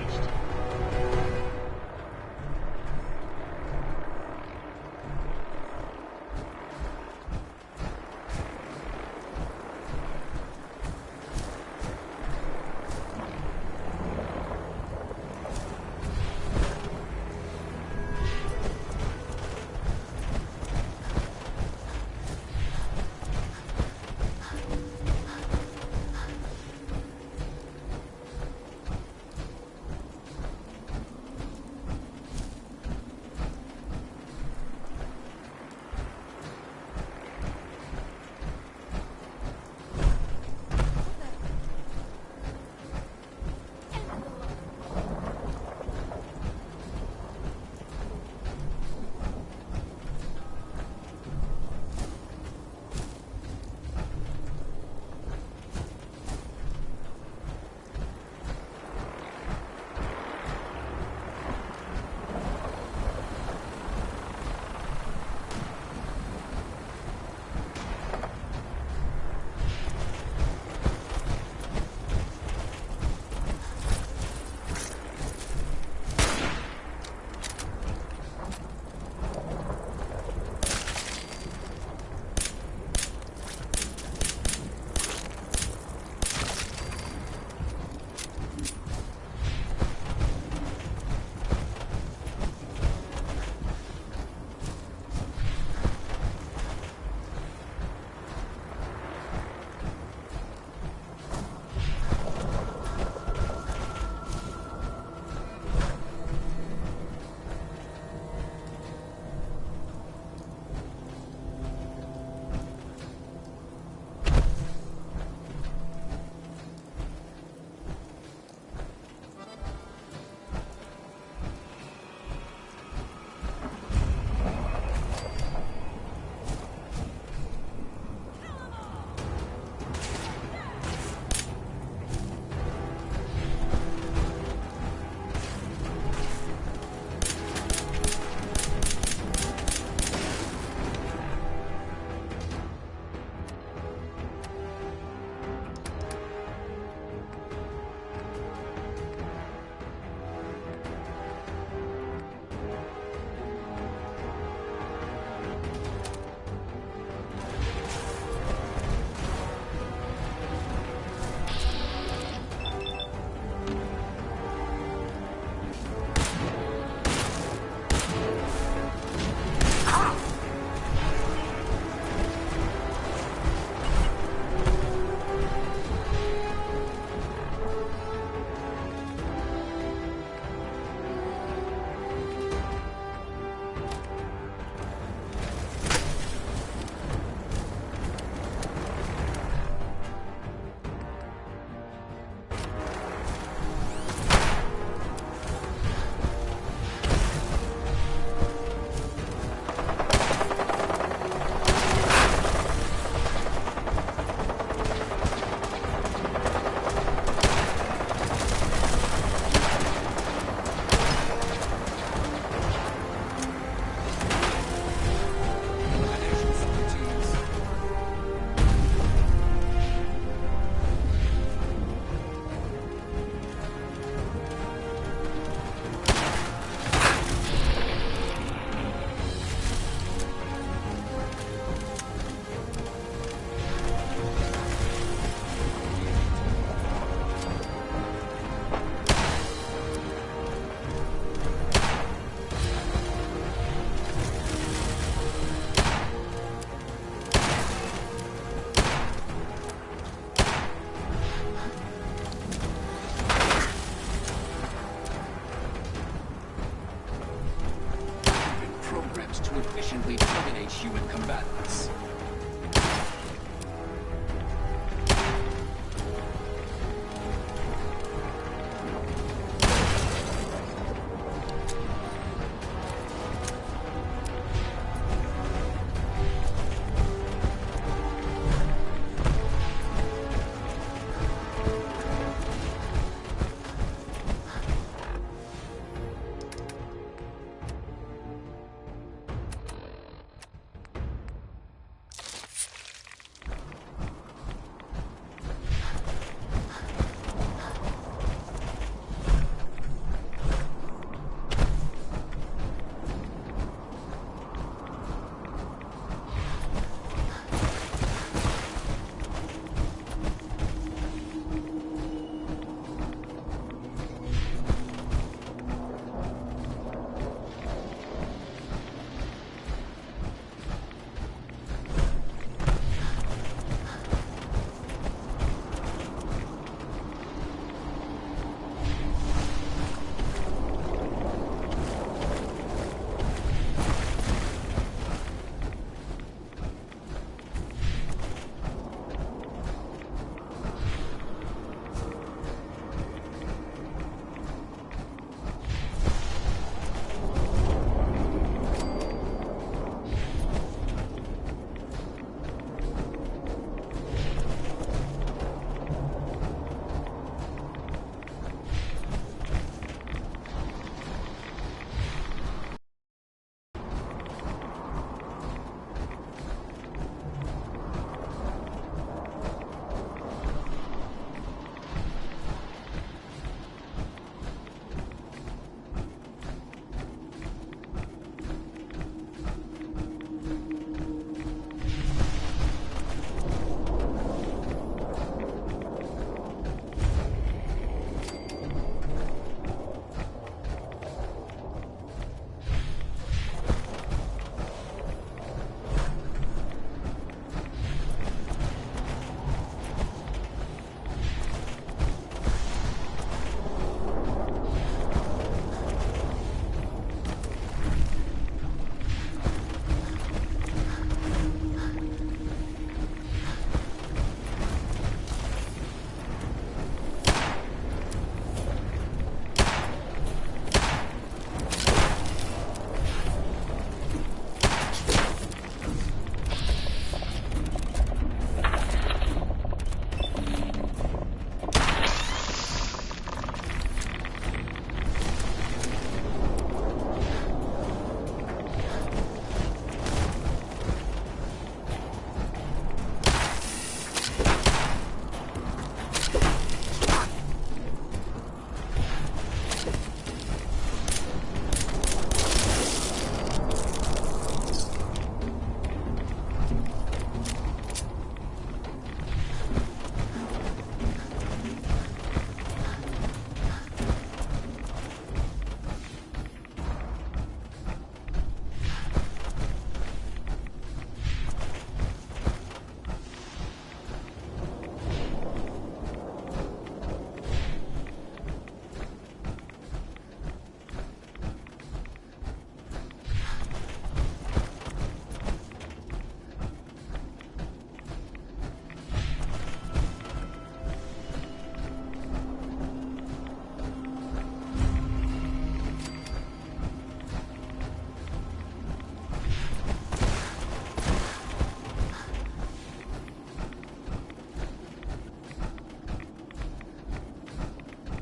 to efficiently terminate human combatants.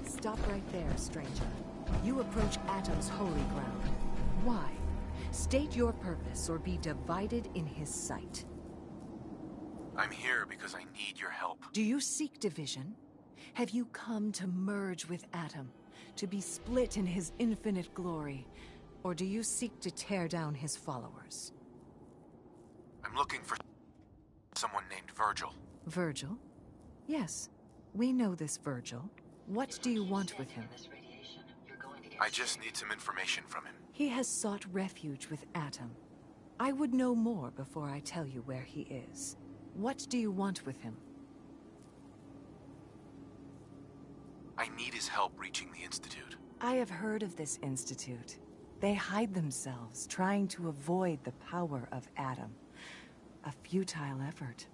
Stop right there, stranger. You approach Atom's holy ground. Why? State your purpose or be divided in his sight. I'm here because I need your help. Do you seek division? Have you come to merge with Atom, to be split in his infinite glory? Or do you seek to tear down his followers? I'm looking for someone named Virgil. Virgil? Yes, we know this Virgil. What do you want with him? I just need some information from him. He has sought refuge with Atom. I would know more before I tell you where he is. What do you want with him? I need his help reaching the Institute. I have heard of this Institute. They hide themselves, trying to avoid the power of Adam. A futile effort.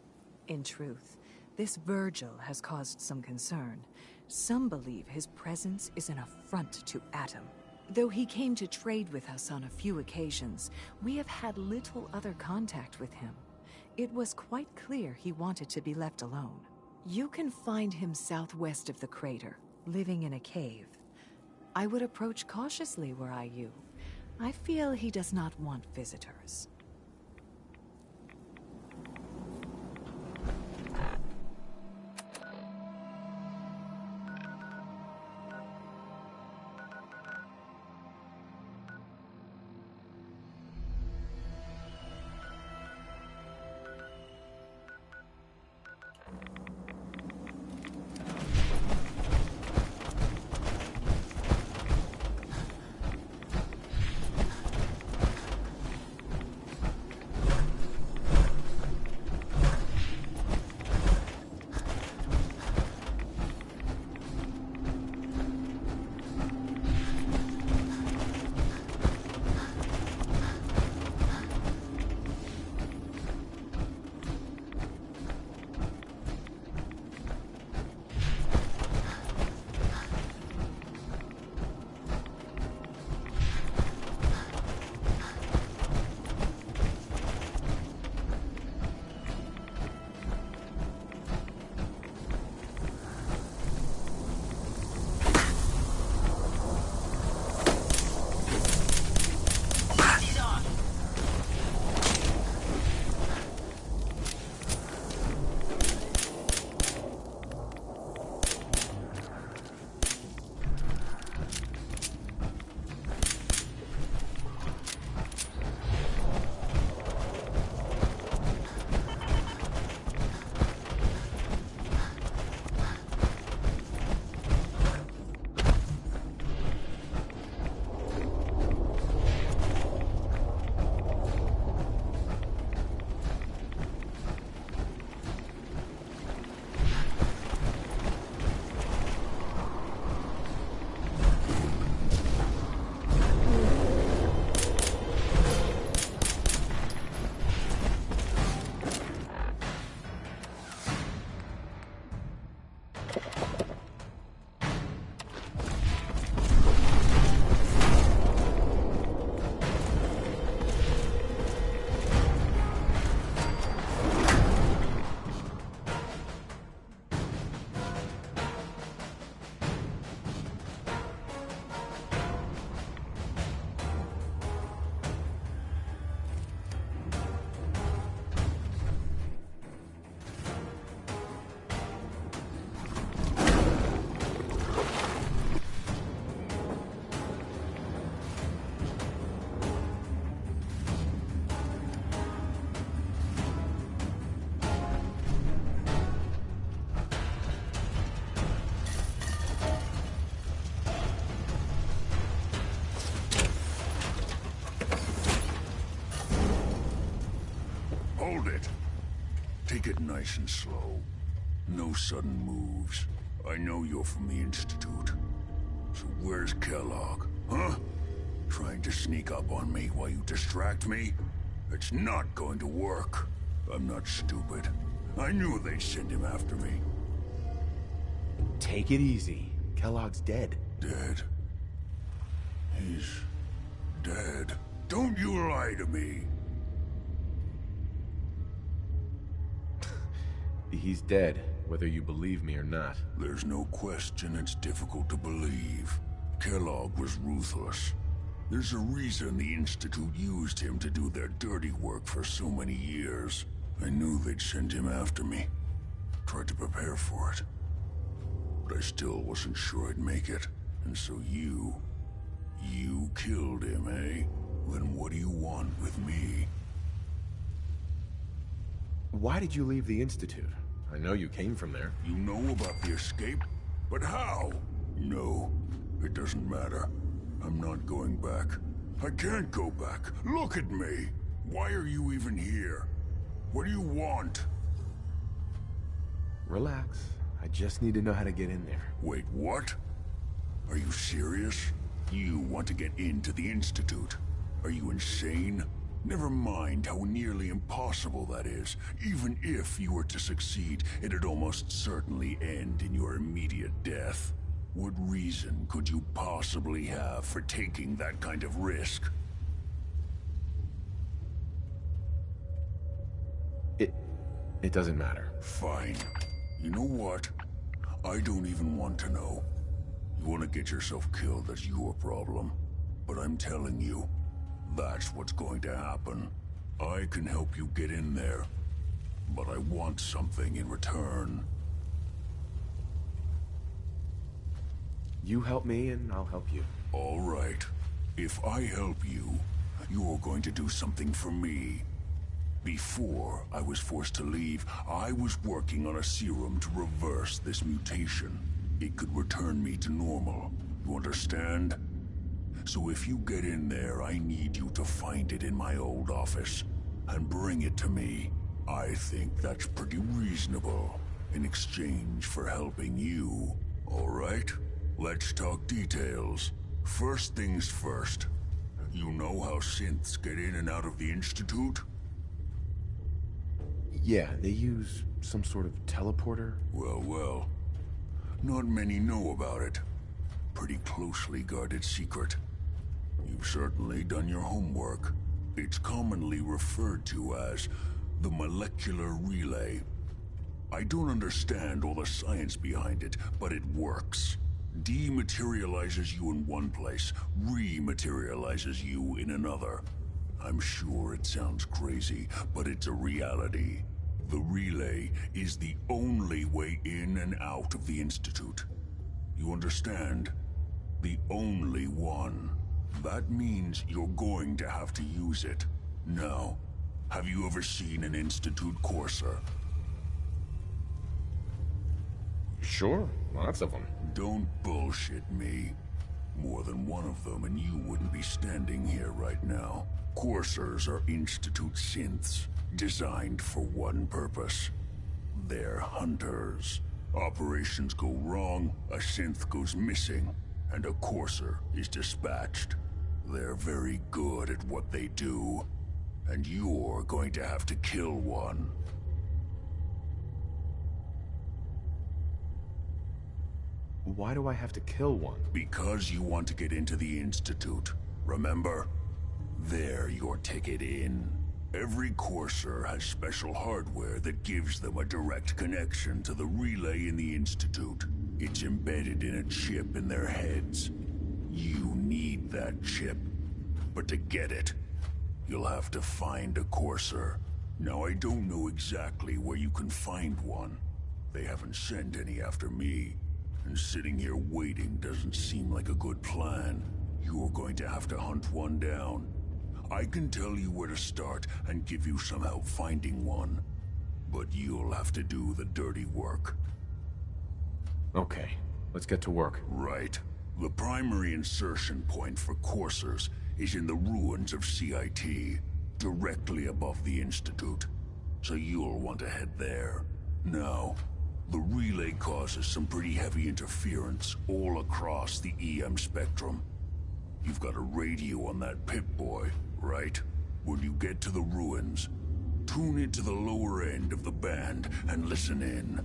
In truth, this Virgil has caused some concern. Some believe his presence is an affront to Adam. Though he came to trade with us on a few occasions, we have had little other contact with him. It was quite clear he wanted to be left alone. You can find him southwest of the crater, living in a cave. I would approach cautiously were I you. I feel he does not want visitors. Hold it. Take it nice and slow. No sudden moves. I know you're from the Institute. So where's Kellogg, huh? Trying to sneak up on me while you distract me? It's not going to work. I'm not stupid. I knew they'd send him after me. Take it easy. Kellogg's dead. Dead? He's dead. Don't you lie to me. He's dead, whether you believe me or not. There's no question it's difficult to believe. Kellogg was ruthless. There's a reason the Institute used him to do their dirty work for so many years. I knew they'd send him after me. Tried to prepare for it. But I still wasn't sure I'd make it. And so you killed him, eh? Then what do you want with me? Why did you leave the Institute? I know you came from there. You know about the escape? But how? No, it doesn't matter. I'm not going back. I can't go back. Look at me. Why are you even here? What do you want? Relax. I just need to know how to get in there. Wait, what? Are you serious? you want to get into the Institute. Are you insane? Never mind how nearly impossible that is. Even if you were to succeed, it'd almost certainly end in your immediate death. What reason could you possibly have for taking that kind of risk? It doesn't matter. Fine. You know what? I don't even want to know. You want to get yourself killed, that's your problem. But I'm telling you, that's what's going to happen. I can help you get in there, but I want something in return. You help me and I'll help you. All right. If I help you, you're going to do something for me. Before I was forced to leave, I was working on a serum to reverse this mutation. It could return me to normal. You understand? So if you get in there, I need you to find it in my old office and bring it to me. I think that's pretty reasonable in exchange for helping you. All right? Let's talk details. First things first. You know how synths get in and out of the Institute? Yeah, they use some sort of teleporter. Well. Not many know about it. Pretty closely guarded secret. You've certainly done your homework. It's commonly referred to as the molecular relay. I don't understand all the science behind it, but it works. Dematerializes you in one place, rematerializes you in another. I'm sure it sounds crazy, but it's a reality. The relay is the only way in and out of the Institute. You understand? The only one. That means you're going to have to use it. Now, have you ever seen an Institute Courser? Sure, lots of them. Don't bullshit me. More than one of them and you wouldn't be standing here right now. Coursers are Institute synths, designed for one purpose. They're hunters. Operations go wrong, a synth goes missing, and a Courser is dispatched. They're very good at what they do, and you're going to have to kill one. Why do I have to kill one? Because you want to get into the Institute. Remember? They're your ticket in. Every Courser has special hardware that gives them a direct connection to the relay in the Institute. It's embedded in a chip in their heads. You need that chip. But to get it, you'll have to find a Courser. Now, I don't know exactly where you can find one. They haven't sent any after me. And sitting here waiting doesn't seem like a good plan. You're going to have to hunt one down. I can tell you where to start and give you some help finding one. But you'll have to do the dirty work. Okay, let's get to work. Right. The primary insertion point for Coursers is in the ruins of CIT, directly above the Institute. So you'll want to head there. Now, the relay causes some pretty heavy interference all across the EM spectrum. You've got a radio on that Pip-Boy, right? When you get to the ruins, tune it to the lower end of the band and listen in.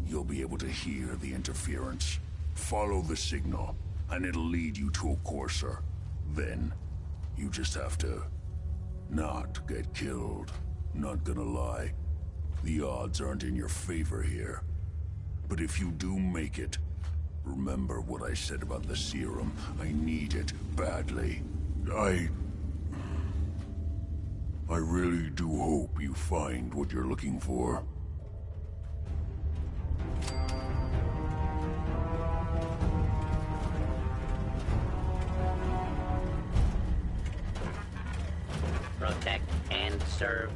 You'll be able to hear the interference. Follow the signal, and it'll lead you to a Courser. Then, you just have to not get killed. Not gonna lie, the odds aren't in your favor here. But if you do make it, remember what I said about the serum. I need it badly. I really do hope you find what you're looking for. Protect and serve